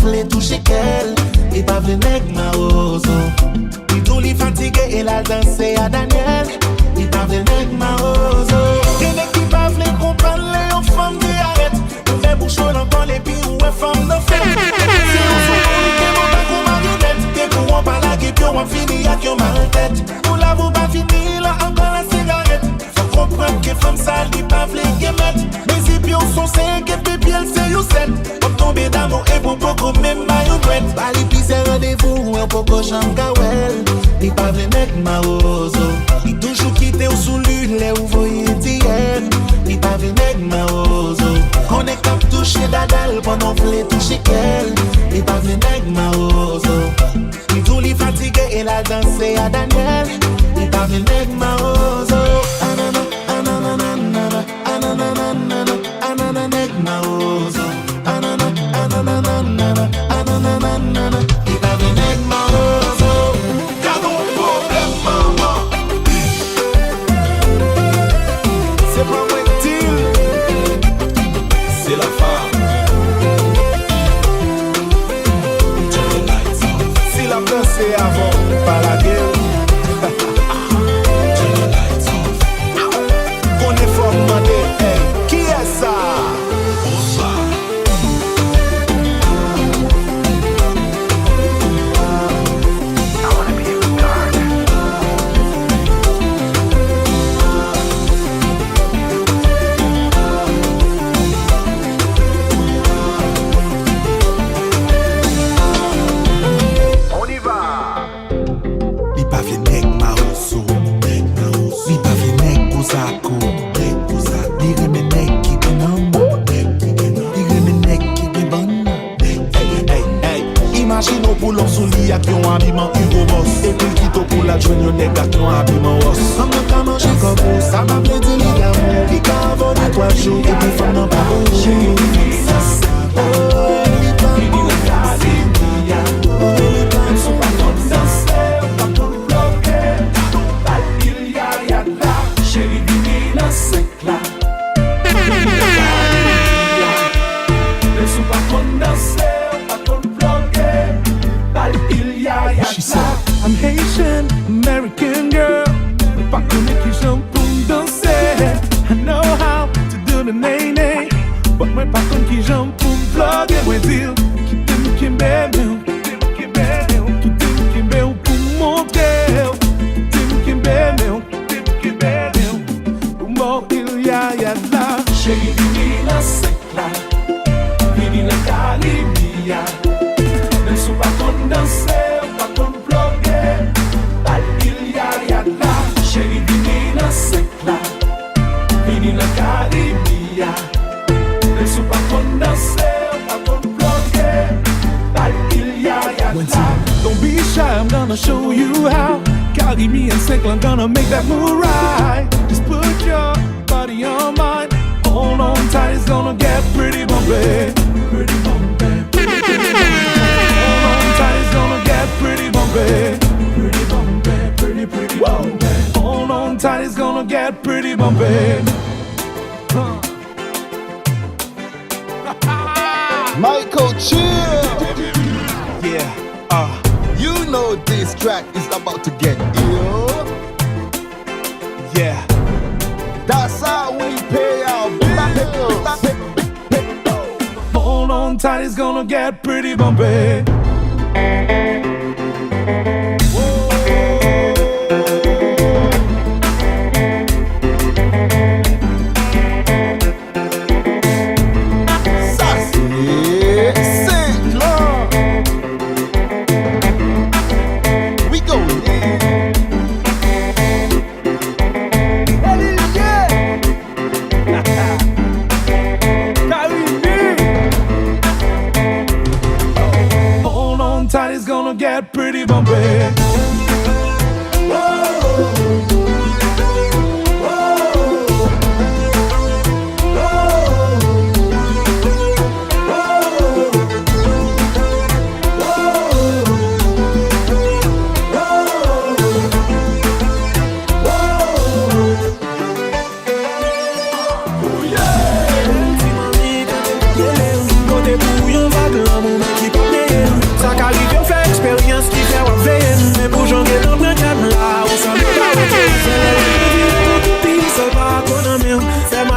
vle toucher qu'elle. Il pas vle nèg marozo. Il tout li fatigué et la danse à Daniel. Il pas vle nèg marozo. Gen nèg qui pas vle comprendre les femmes qui arrêtent. On fait bouchon encore les puis ou est femme de fête. Si on se voit que mon pas comme marionnette. T'es pour on pas la gueule on finit avec un mal tête. Pour la vous pas fini là encore la cigarette. Faut comprendre que femme sale dit pas vle mettre. Mais si puis on sont 5 et puis elle c'est you 7. Pour tomber d'amour et pour beaucoup même maillot brette. Bali puis c'est rendez-vous un poco chancawel. Il pas vle nèg marozo. Il toujours quitté ou sous l'une les ou voyez tienne. Il pas vle nèg marozo. Qu'on est cap touché dadal pendant vle toucher qu'elle. Il pas vle nèg marozo. Il tout li fatigué et la danse à Daniel. Il pas vle nèg marozo. Anana anana anana anana anana anana nèg marozo. Anana anana anana anana anana. Il pas vle nèg marozo. Y'a ton problème maman. C'est pas moi deal. C'est la femme. Si la pensée avant, pas la gueule. Qu'on est fort demandé, hey, qui est ça? Imagine pour l'on souli avec un habillement Hugo Boss. Et puis quitte pour la journée yon nèg avec un habillement Ross. Femme n'a qu'à manger comme vous, ça m'a plaît de l'amour. Il qu'a volé 3 jours, et puis femme n'a pas bougé. Oh, il pas bougé. Oh, il pas bougé. Sont pas comme danser, pas comme bloquer. Pas il y a là, chérie vini dans 5 là. Ils sont pas comme danser. She said, I'm Haitian, American girl. Pas connu qui j'aime pour danser. I know how to do the nay-nay. But moi pas connu qui j'aime pour vlogger. Moi dire, qui t'aime, qui m'aime. Qui t'aime pour montrer. Qui t'aime, qui m'aime. Pour moi il y a là. Chérie, vini dans 5 là. Vini dans Caribia. Ne sont pas connu danser. Don't be shy, I'm gonna show you how. Carry me and Sickle, I'm gonna make that move right. Just put your body on mine. Hold on tight, it's gonna get pretty bumpy. Pretty bumpy, pretty bumpy. Hold on tight, it's gonna get pretty bumpy. Pretty bumpy, pretty bumpy. Hold on tight, it's gonna get pretty bumpy. Michael, chill. Yeah, You know this track is about to get ill. yeah. That's how we pay our bills. Hold on tight, it's gonna get pretty bumpy.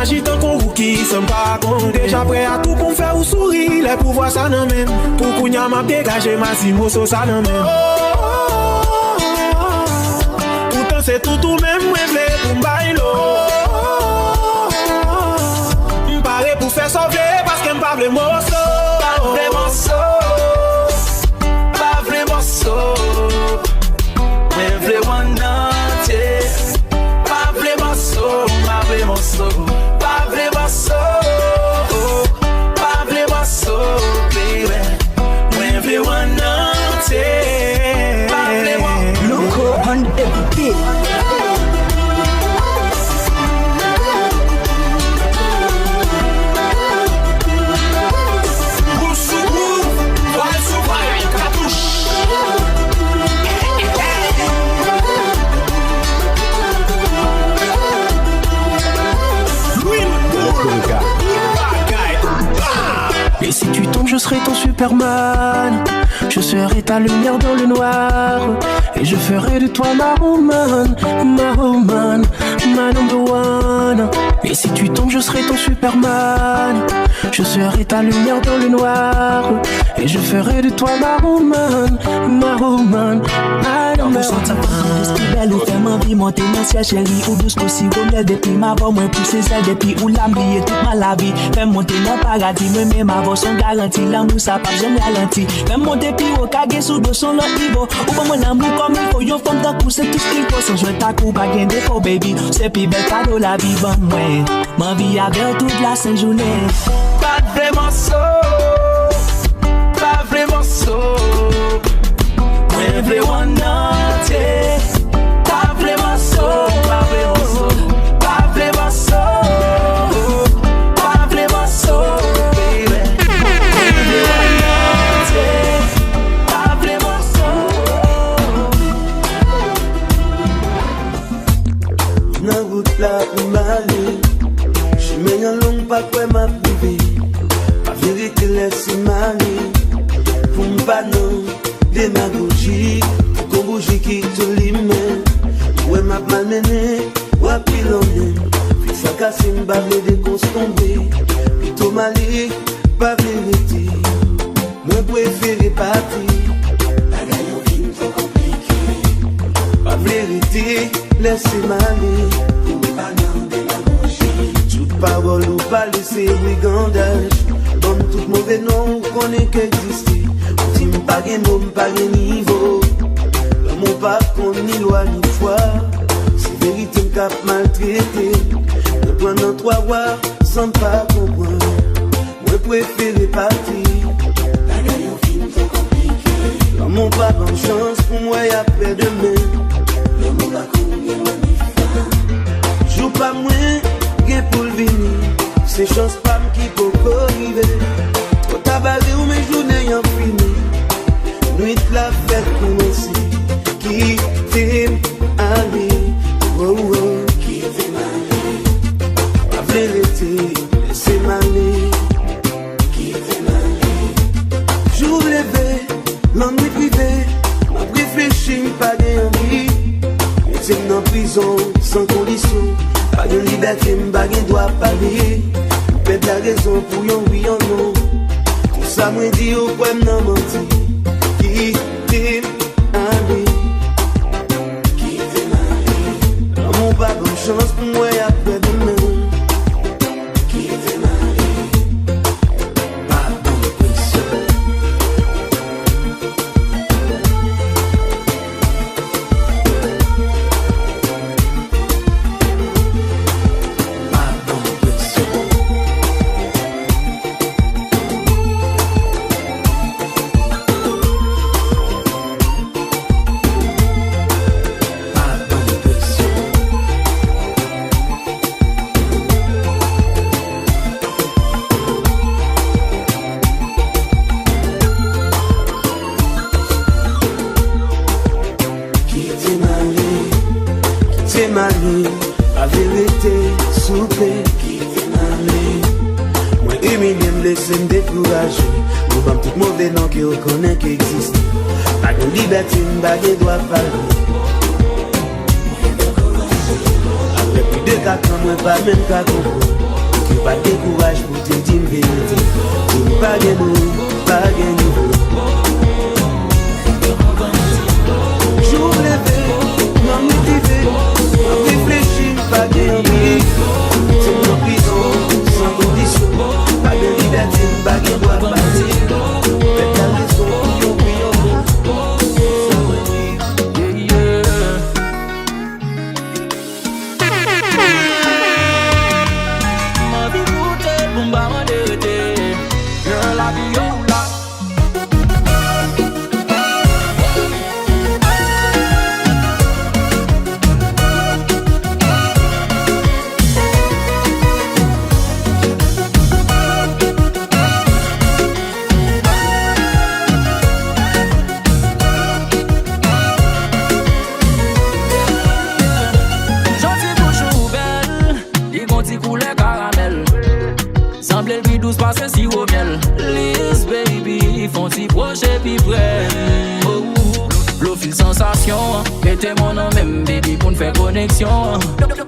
magie tant qu'on qui s'en pas con. Déjà prêt à tout pour me faire ou sourire. Les pouvoirs ça non même. Pour qu'on y a m'a dégagé ma simoso ça non même. Pourtant c'est tout même moi vle pour m'bailo. M'paré pour faire sauver parce que m'pas vle morceau. Pas vle morceau. Pas vle morceau. Mais vle one entier. Pas vle morceau. Pas vle morceau. Pas vle morceau. Pas vle morceau, baby. Mais vle one entier. Pas vle morceau. Loco on every beat. Et si tu tombes, je serai ton Superman. Je serai ta lumière dans le noir. Et je ferai de toi ma woman, ma number one. Et si tu tombes, je serai ton Superman. Je serai ta lumière dans le noir. Et je ferai de toi ma woman, my number one. Belle ou tellement vie monter dans ciel chérie. Ou douce aussi comme depuis ma voix. Moi pousser celle depuis ou l'amblier toute ma vie. Fais monter dans paradis. Moi même ma voix son garantie. L'amour ça pas jamais ralenti. Fais monter plus haut. Kage sous dos son l'autre niveau. Ou pas mon amour comme il faut. Yon femme d'un coup c'est tout ce qu'il faut. Sans jouer ta coupe à gain défaut baby. C'est plus belle cadeau la vie bon moi. Ma vie avec toute la sainte journée. Pas vraiment so. Pas vraiment so. Moi vle one entier. Pas vraiment so. Pas vraiment so. Pas vraiment so. Pas vraiment so, baby. Moi vle one entier. Pas vraiment so. Nan route la pou m'aller. J'mène un long pas quoi m'a privé. La vérité laisse m'aller. Pour m'pas non démagogie. Qu'on bouge qui te l'imène. Ouais m'a malmené. Ouais pis l'emmène. Puis ça casse m'bavle de constomber. Plutôt malé, pas vérité. Moi préféré partir. La gagne en film trop compliqué. Pas vérité, laissez m'aller. Pour m'pas non démagogie. Toute parole ou pas laisser brigandage. Comme tout mauvais nom qu'on est qu'exister. Si m'pas gen mot, m'pas gen niveau. L'amour pas qu'on ni loi ni foi. C'est vérité m'cap maltraité. Ne prenant trois voix sans pas comprendre. Moi préféré partir. La gagne au film trop compliqué. L'amour pas bonne chance pour moi y'a après demain. L'amour pas qu'on ni loi ni foi. Joue pas moins, gen pour le venir. C'est chance pas qui peut arriver. Trop tabac ou mes journées y'en fini. Nuit la fête commencer. Qui t'aime aller. Oh oh. Qui t'aime aller. La vérité, laissez m'aller. Qui t'aime aller. Jour levé, l'ennui privé. M'a réfléchi, pas d'envie. J'aime dans prison, sans condition. Pas de liberté, m'pas de droit parler. Pète la raison pour yon oui yon non. Tout ça moi dit au quoi m'nan menti. Qui t'aime aller. Qui t'aime aller. L'amour pas bonne chance pour moi après demain. Qui t'aime aller. Pas bonne pression. Pas bonne pression. La vérité, souple, qui fait m'aller. Moi, humilié, me laisse me décourager. Nous vamos tout mauvais nom qui reconnaît qu'il existe. Pas de liberté, pas de droit parler. Après plus de 4 ans, moi, pas même qu'à comprendre. Yo pas de courage pour te dire vérité. Yo pas de nous, pas de niveau. Jour levé, non motivé, réfléchi, pas de envie. C'est mon prison, sans condition. Pas de liberté, pas de droit, pas de faites la raison, yo Passe si au miel, Liz baby, font t'y proche puis prenne. L'eau file sensation, était mon nom même baby pour nous faire connexion.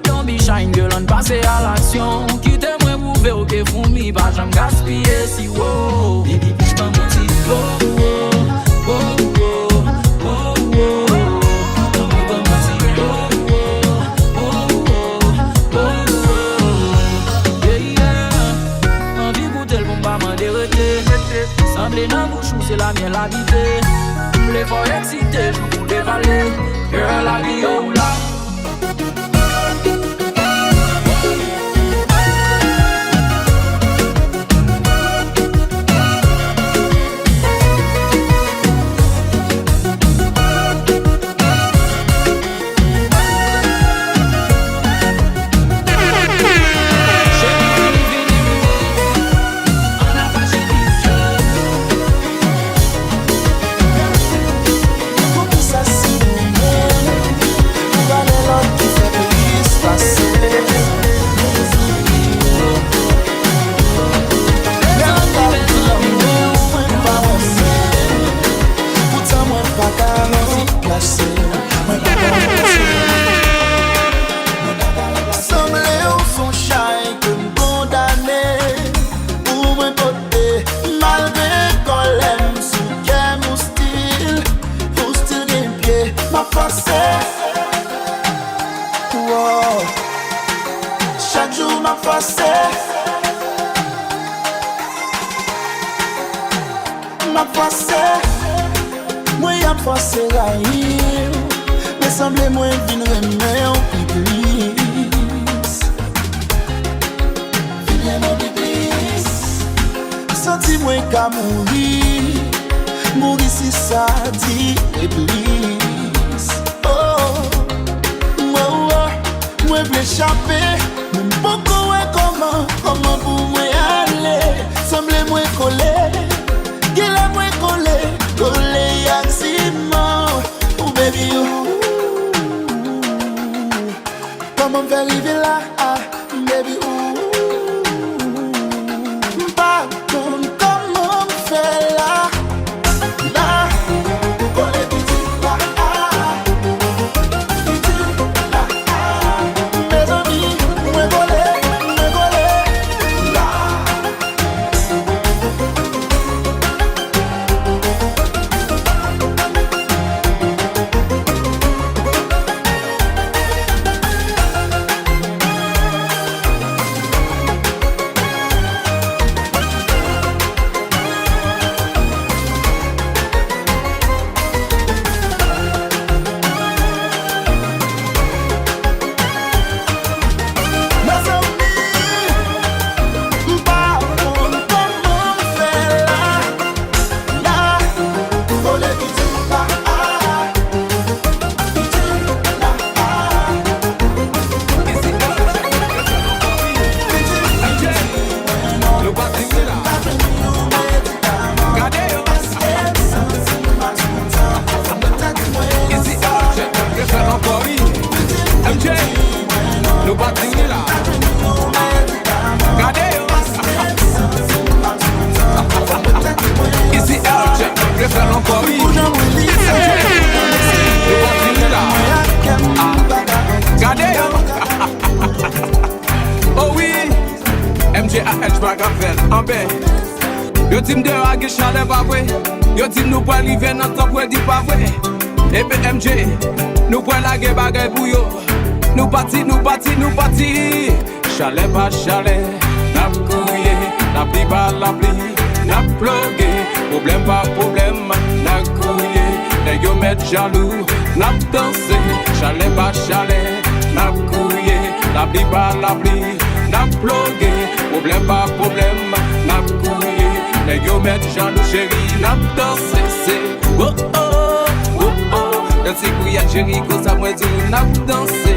Don't be shine girl, on passe à l'action. Quitte moi pour faire ok pour me, pas j'aime gaspiller si wow. Baby bitch pas mon petit semblé dans bouche c'est la mienne la vité. Les fois excité, je vous dévaler. Girl, la vie oh là. MJAL, j'm'a gafel, en paix. Yo dit m'de a ge chalet pas vrai. Yo dit nous pas arriver dans temps pour dire pas vrai. Et puis MJ, nous pas la ge bagay pour yo. Nous parti. Chalet pas chalet, n'a couillé, n'a pli pas la pli, n'a plogué. Problème pas problème, n'a couillé. Les yo mettre jaloux, n'a dansé. Chalet pas chalet, n'a couillé, n'a pli pas la pli, n'a plogué. Problème pas problème, n'a couillé. Les yo mettre jaloux chérie, n'a dansé. C'est oh oh, oh oh. Dans ces couilles chérie, cause à moi dit n'a dansé.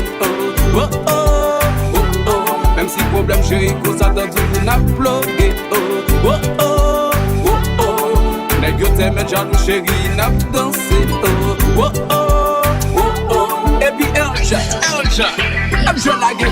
Oh oh, oh oh. Même si problème chérie, cause à dans tout n'a plogué. Oh oh, oh oh, oh. Les yo te mettre jaloux chérie, n'a dansé. Oh oh, oh oh. Et puis Elja, je la gueule.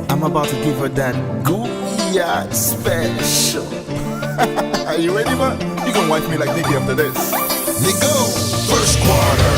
I'm about to give her that Goya special. Are you ready, man? You gonna wipe me like Nicky after this. Nico, first quarter.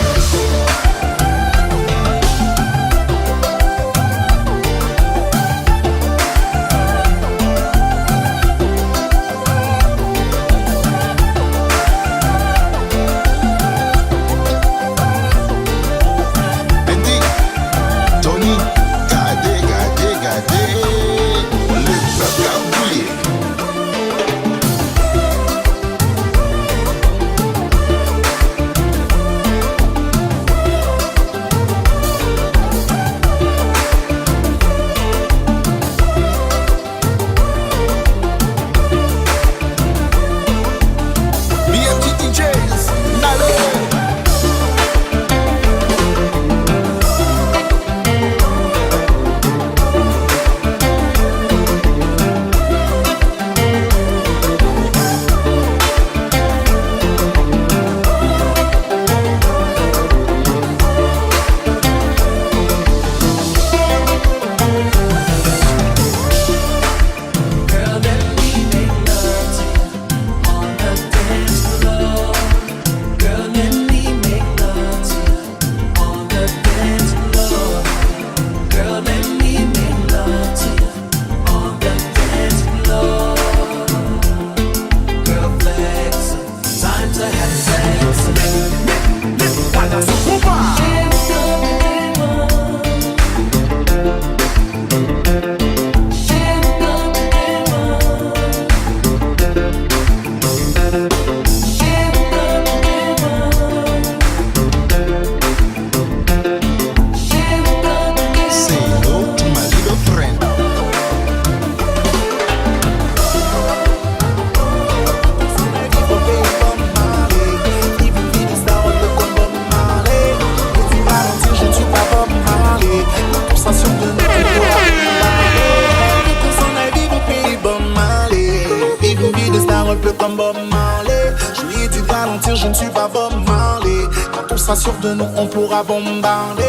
Je ne suis pas Bob Marley. Quand on s'assure de nous, on pourra bombarder.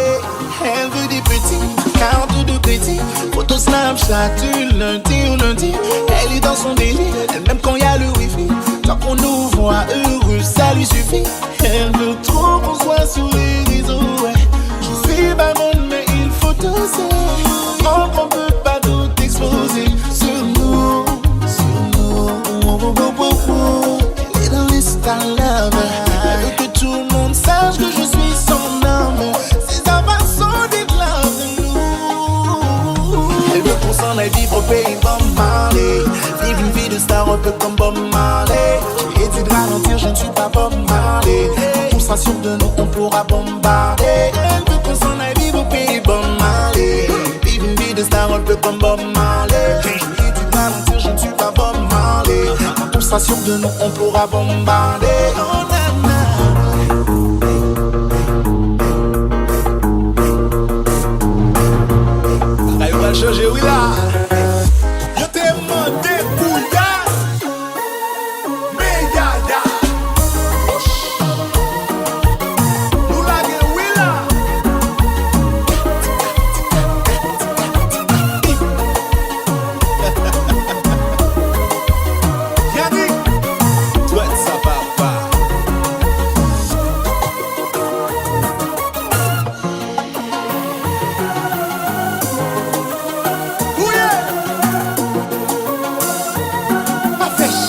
Elle veut dire est petit, carte de crédit, photo Snapchat du lundi au lundi. Elle est dans son délire, elle même quand y a le wifi. Tant qu'on nous voit heureux, ça lui suffit. Elle veut trop qu'on soit sur les réseaux, ouais. Je suis pas bonne, mais il faut doser. Tant qu'on peut pas tout exposer sur nous, Elle est dans l'Insta love. Elle veut que tout le monde sache que je suis son homme. C'est sa façon d'être love de nous. Elle veut qu'on s'en aille vivre au pays Bob Marley. Vivre une vie de star un peu comme Bob Marley. Et dit de ralentir, je ne suis pas Bob Marley. Quand on sera sûr de nous, on pourra bombarder. Elle veut qu'on s'en aille vivre au pays Bob Marley. Vivre une vie de star un peu comme Bob Marley. Et dit de ralentir, je ne suis pas Bob Marley. Quand on sera sûr de nous, on pourra bombarder. Oh, là, on va changer, oui là. Je t'ai demandé pour ya. Mais ya. Nous la gueule, oui là. Yannick, toi ça va pas.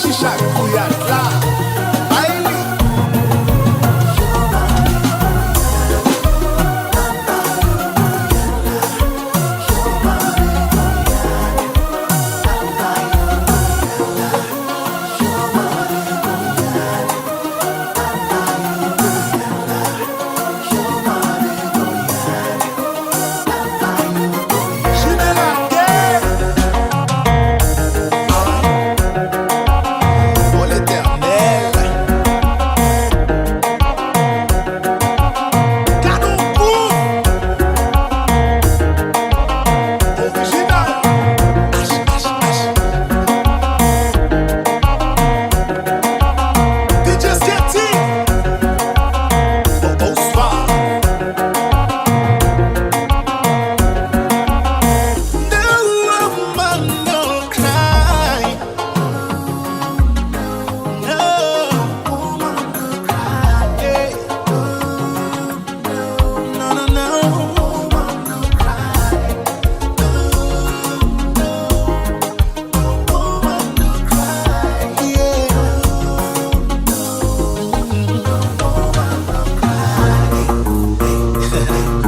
Chicha couillade là, aïe.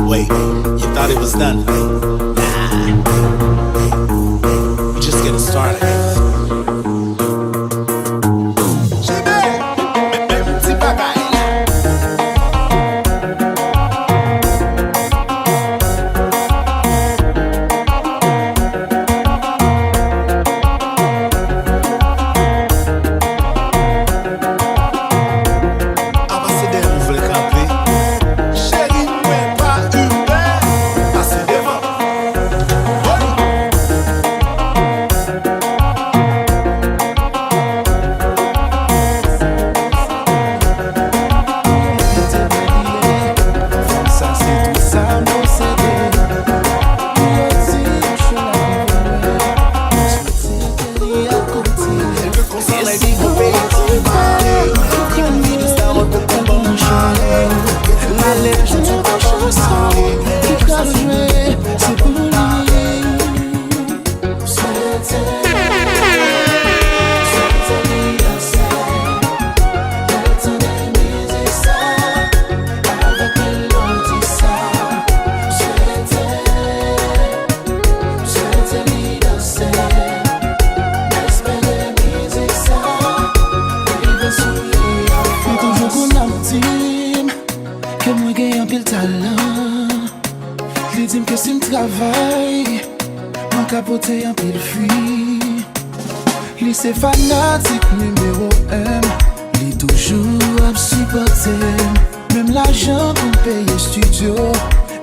Wait, you thought it was done? Nah. We're just getting started. Capoter un pile fui. Il c'est fanatique numéro 1. Il est toujours à supporter. Même l'argent qu'on paye studio,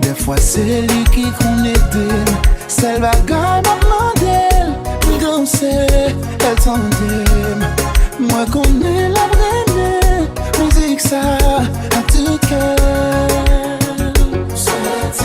des fois c'est lui qui qu'on aide. Celle bagaille m'a demandé, mais comme c'est, elle t'endème. Moi connais la vraie musique ça, à tout cœur. C'était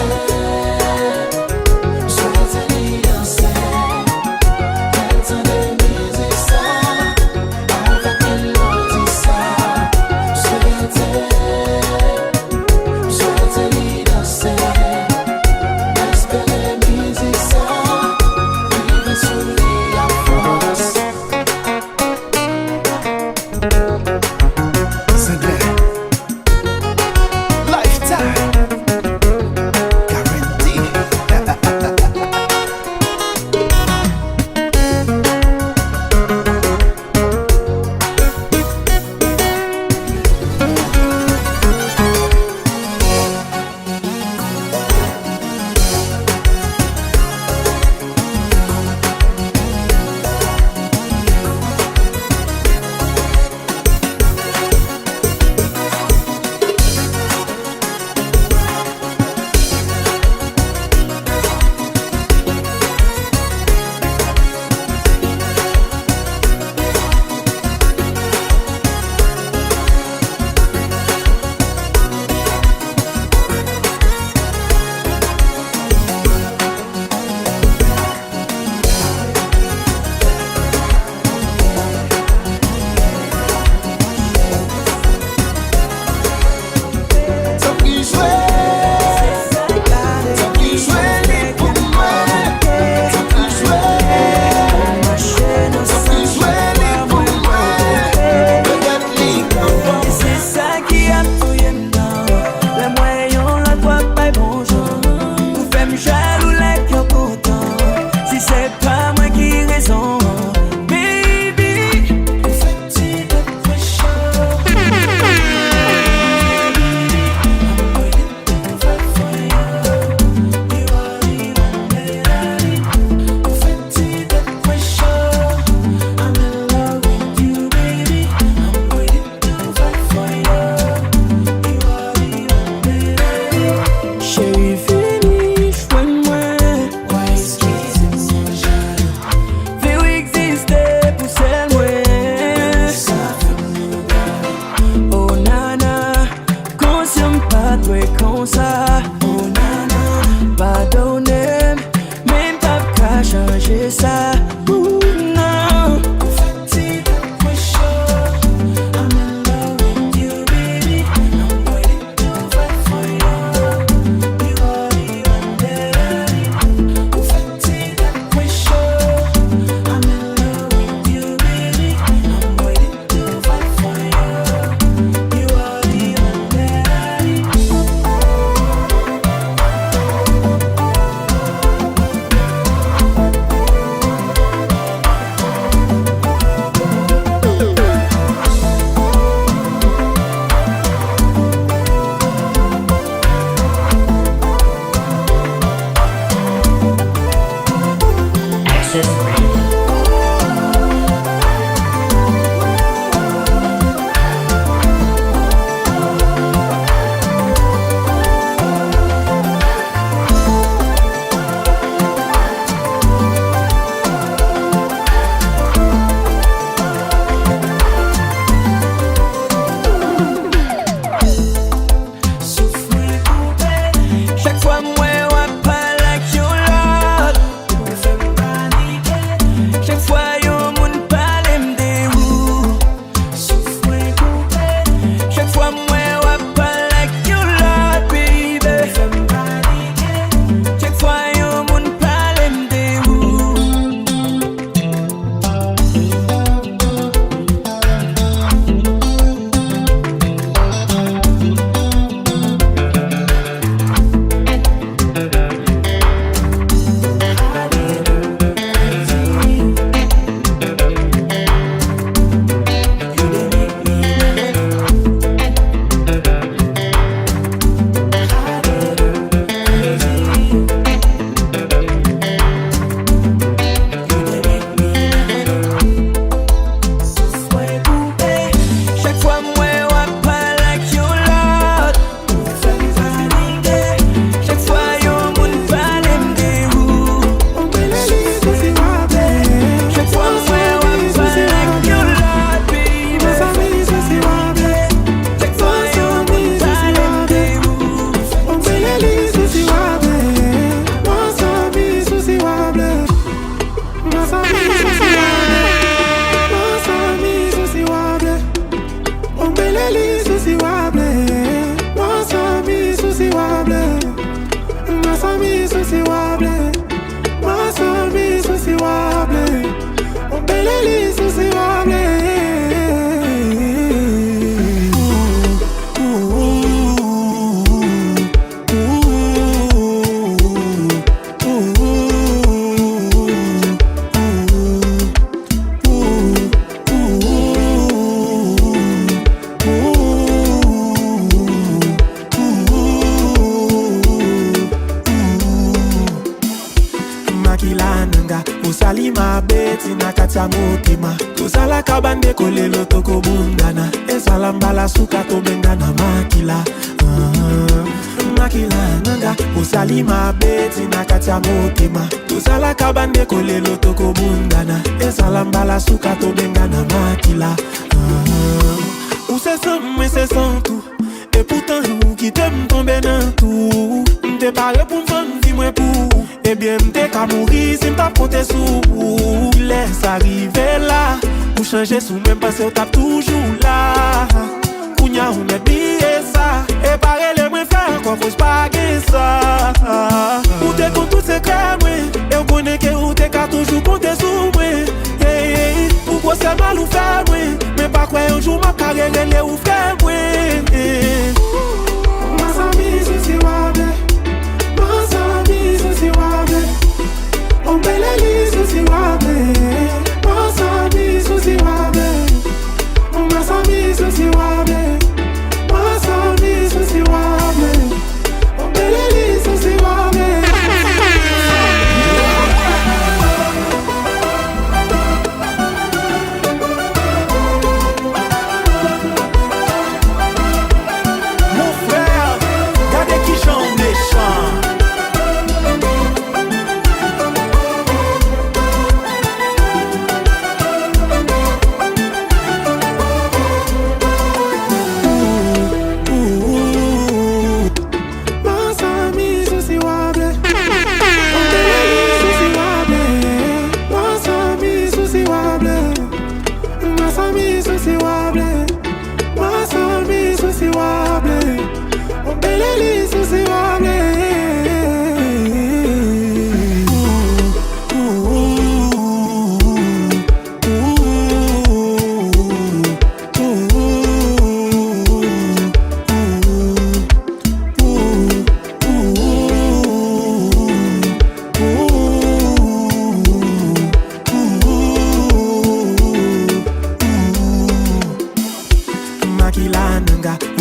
ami souci wable. Mas ami souci wable. On beleli souci wable. Salima beti na katia motema Kozala kabande kole lotoko bundana Esalambala suka to bengana makila Makila nanga Osalima beti na katia motema Kozala kabande kole lotoko bundana Esalambala suka to bengana makila Ou c'est ça, mais c'est sans tout. Et pourtant, nous qui t'aime tomber dans tout. M'te paré pour m'vendre, dis-moi pour. Eh bien, m'te qu'à mourir si m't'a compté sous. Laisse arriver là. Ou changer sous même parce que t'as toujours là. Kounya ou met billet ça. Et pareil, les moins faire quoi, faut pas gagner ça. Ou t'es contre tout secret, moi. Et on connaît que ou t'es qu'à toujours compter sous moi. Pourquoi c'est mal ou fait, moi? Mais pas quoi un jour ma carrière elle est ou fait, moi. Mas amis souci wable. Mas amis souci wable. On beleli souci wable. Mas amis souci wable. Mas amis souci wable. Mas amis souci wable. On beleli souci wable.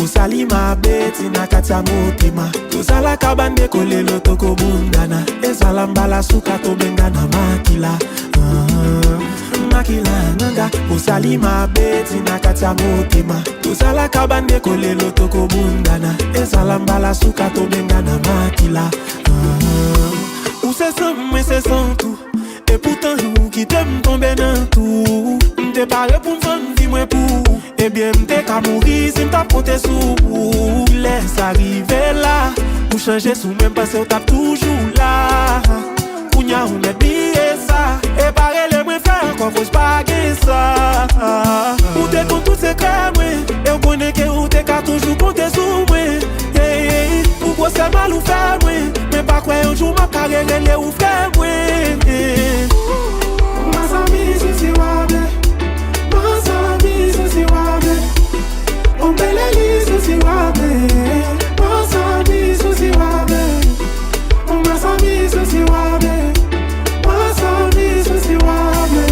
Salima beti na katia motema Kozala kabande kole lotoko bundana Esalambala suka to bengana makila Makila nanga Osalima beti na katia motema Kozala kabande kole lotoko bundana Esalambala suka to bengana makila Ou c'est ça, mais c'est sans tout. Et pourtant, nous qui t'aime tomber dans tout. M'te paré pour m'vendre, dis-moi pour. Eh bien, m'te qu'à mourir si m't'a compté sous. Laisse arriver là. Ou changer sous même parce que t'as toujours là. Kounya ou met billet ça. Et pareil, les moins faire quoi, faut pas gagner ça. Ou t'es contre tout secret, moi. Et on connaît que ou t'es qu'à toujours compter sous moi. Pourquoi c'est mal ou fait, moi? Mais pas quoi un jour ma carrière elle est ou fait, moi. Mas amis souci wable. Mas amis souci wable. On beleli souci wable. Mas amis souci wable. Mas amis souci wable. Mas amis souci wable.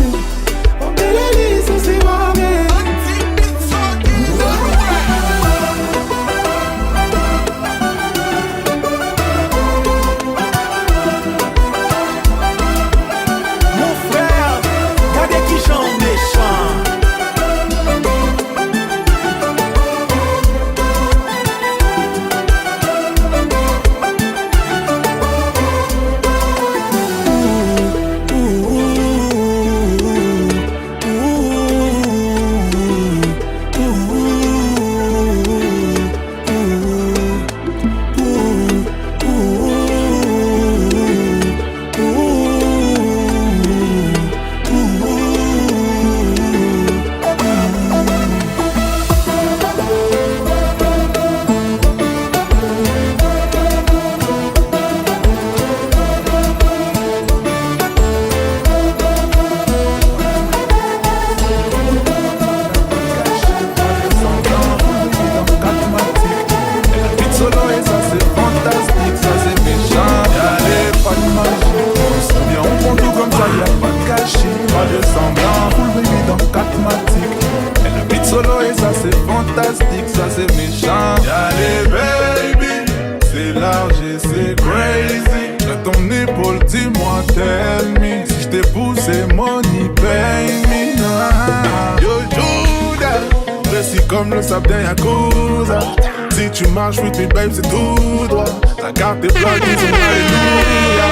On beleli souci wable. dis-moi, tell me. Si je t'ai poussé, money, pay me. Yo, Judas, précis comme le sable d'un Yakuza. Si tu marches with me, babe, c'est tout droit. Ta carte est bloquée, disons alléluia.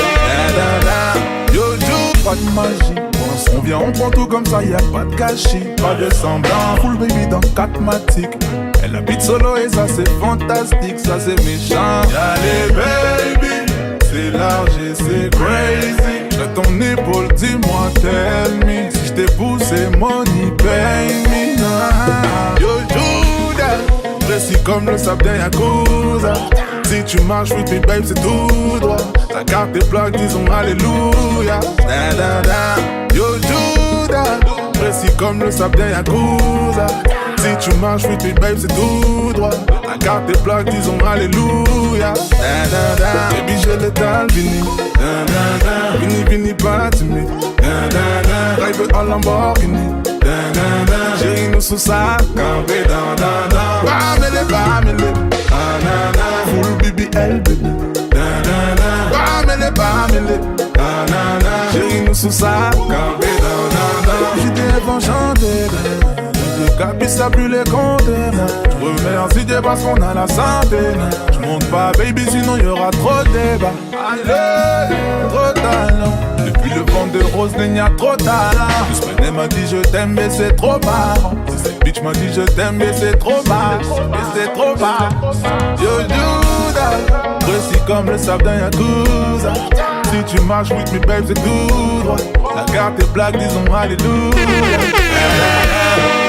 Yo, Judas, pas de magie. On vient, on prend tout comme ça, y'a pas de gâchis. Pas de semblant, full baby dans 4 matiques. Elle habite solo et ça c'est fantastique, ça c'est méchant. Y'a les baby, c'est large et c'est crazy. J'ai ton épaule, dis-moi, tell me. Si je t'ai poussé, money, pay me. Yo, Judas, précis comme le sable d'un Yakuza. Si tu marches with me, babe, c'est tout droit. Ta carte est bloquée, disons alléluia. Yo, Judas, précis comme le sable d'un Yakuza. Si tu marches with me, babe, c'est tout droit. Ta carte est bloquée, disons alléluia. Baby, j'ai l'étal, vini. Vini, vini, pas timide. Drive en Lamborghini. Chérie, nous sous ça, campé dans. Bamele. Full BBL, baby. Bamele. Chérie, nous sous ça, campé dans. J'étais enchanté, je capisse ça plus les comptes. Je remercie Dieu parce qu'on a la santé. Je monte pas, baby, sinon y'aura trop de débats. Allez, trop de talent. Depuis le vent de rose, il y a trop de talent. Juste m'a dit je t'aime, mais c'est trop marrant. Cette bitch m'a dit je t'aime, mais c'est trop marrant. Mais c'est trop marrant. Yo, Judas, précis comme le sable d'un Yakuza. Si tu marches with me, babe, c'est tout droit. La carte est black, disons alléluia.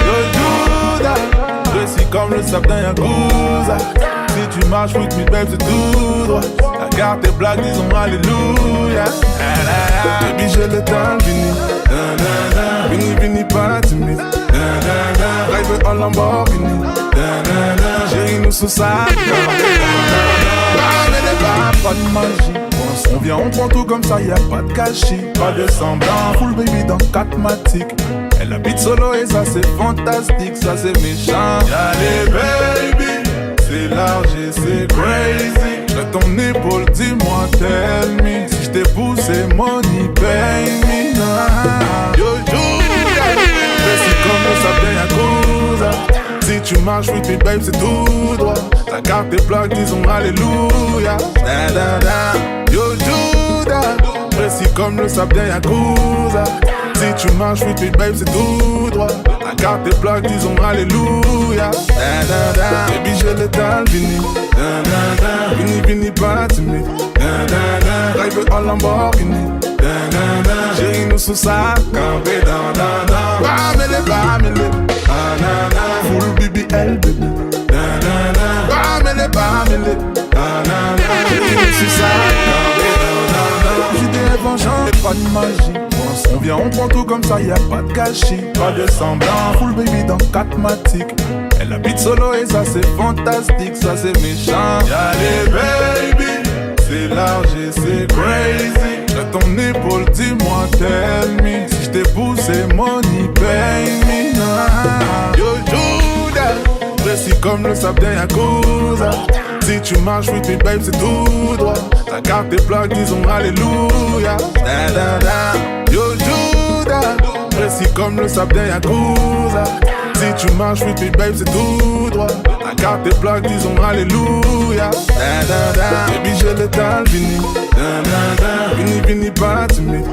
Yo, Judas, précis comme le sable d'un Yakuza. Si tu marches with me, babe, c'est tout droit. La carte est black, disons alléluia. Baby, j'ai le temps, vini, pas timide. Drive en Lamborghini. Chérie, nous sous ça. Pas de magie. On vient, on prend tout comme ça, y'a pas de gâchis. Pas de semblant, full baby dans 4 matiques. Elle habite solo et ça c'est fantastique, ça c'est méchant. Y'a les baby, c'est large et c'est crazy. J'ai ton épaule, dis-moi, tell me. Si je t'ai poussé, money, pay me. Yo, Judas, précis comme le sable d'un Yakuza. Si tu marches with me, babe, c'est tout droit. Ta carte est bloquée, disons alléluia. Yo, Judas, précis comme le sable d'un Yakuza. Si tu marches with me, babe, c'est tout droit. Ta carte est bloquée, disons alléluia. Baby, j'ai l'étal, vini. Vini, pas timide. Drive en Lamborghini. Chérie, nous sous ça, campé dans. Bamele. Full BBL, baby. Bamele. Chérie, nous sous ça, campé dans. J'étais enchanté, pas de magie. On vient, on prend tout comme ça, y'a pas de gâchis. Pas de semblant, full baby dans 4 matiques. Elle habite solo et ça c'est fantastique, ça c'est méchant. Y'a les baby, c'est large et c'est crazy. J'ai ton épaule, dis-moi, tell me. Si je t'ai poussé, money, pay me. Yo, Judas, précis comme le sable d'un Yakuza. Si tu marches with me, babe, c'est tout droit. Ta carte est bloquée, disons alléluia. Yo, Judas, précis comme le sable d'un Yakuza. Si tu marches with me, babe, c'est tout droit. Ta carte est bloquée, disons alléluia. Baby, j'ai l'étal, vini, pas timide.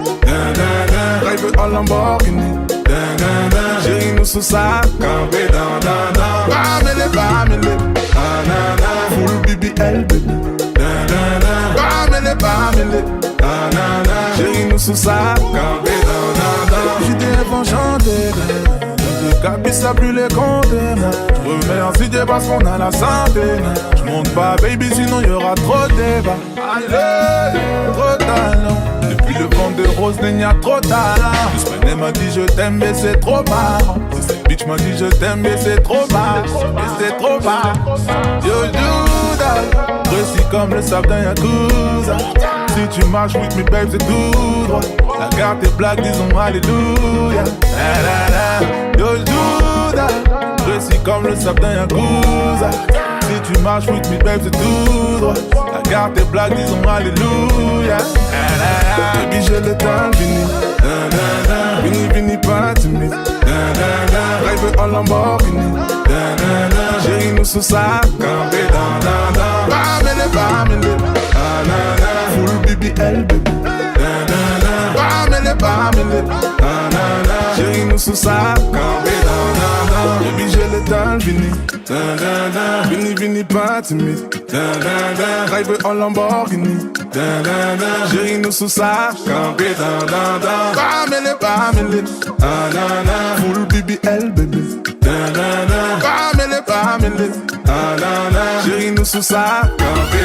Drive en Lamborghini. Chérie, nous sous ça, campé dans. Bamele. Full BBL, baby. Bamele. Chérie, nous sous ça, campé dans. J'étais enchanté, je capisse ça plus les comptes. Je remercie Dieu parce qu'on a la santé. Je monte pas, baby, sinon y'aura trop de débats. Allez, trop de talent. Depuis le vent de rose, il y a trop de talent. Juste m'a dit je t'aime, mais c'est trop marrant. Cette bitch m'a dit je t'aime, mais c'est trop marrant. Mais c'est trop marrant. Yo, Judas, précis comme le sable d'un Yakuza. Si tu marches with me, babe, c'est tout droit. La carte est black, disons alléluia. Yo, Judas, précis comme le sable d'un Yakuza. Si tu marches with me, babe, c'est tout droit. La carte est black, disons alléluia. Baby, j'ai le temps fini. Vini pas timide. Drive en Lamborghini. Chérie nous sous sa campé. Bamele. Full BBL baby. Bamele. Chérie nous sous sa campé. Baby j'ai le temps fini. Vini pas timide. Drive en Lamborghini. Chérie nous sous sa campé. Bamele. Full BBL baby. Bamele. Chérie nous sous sa campé.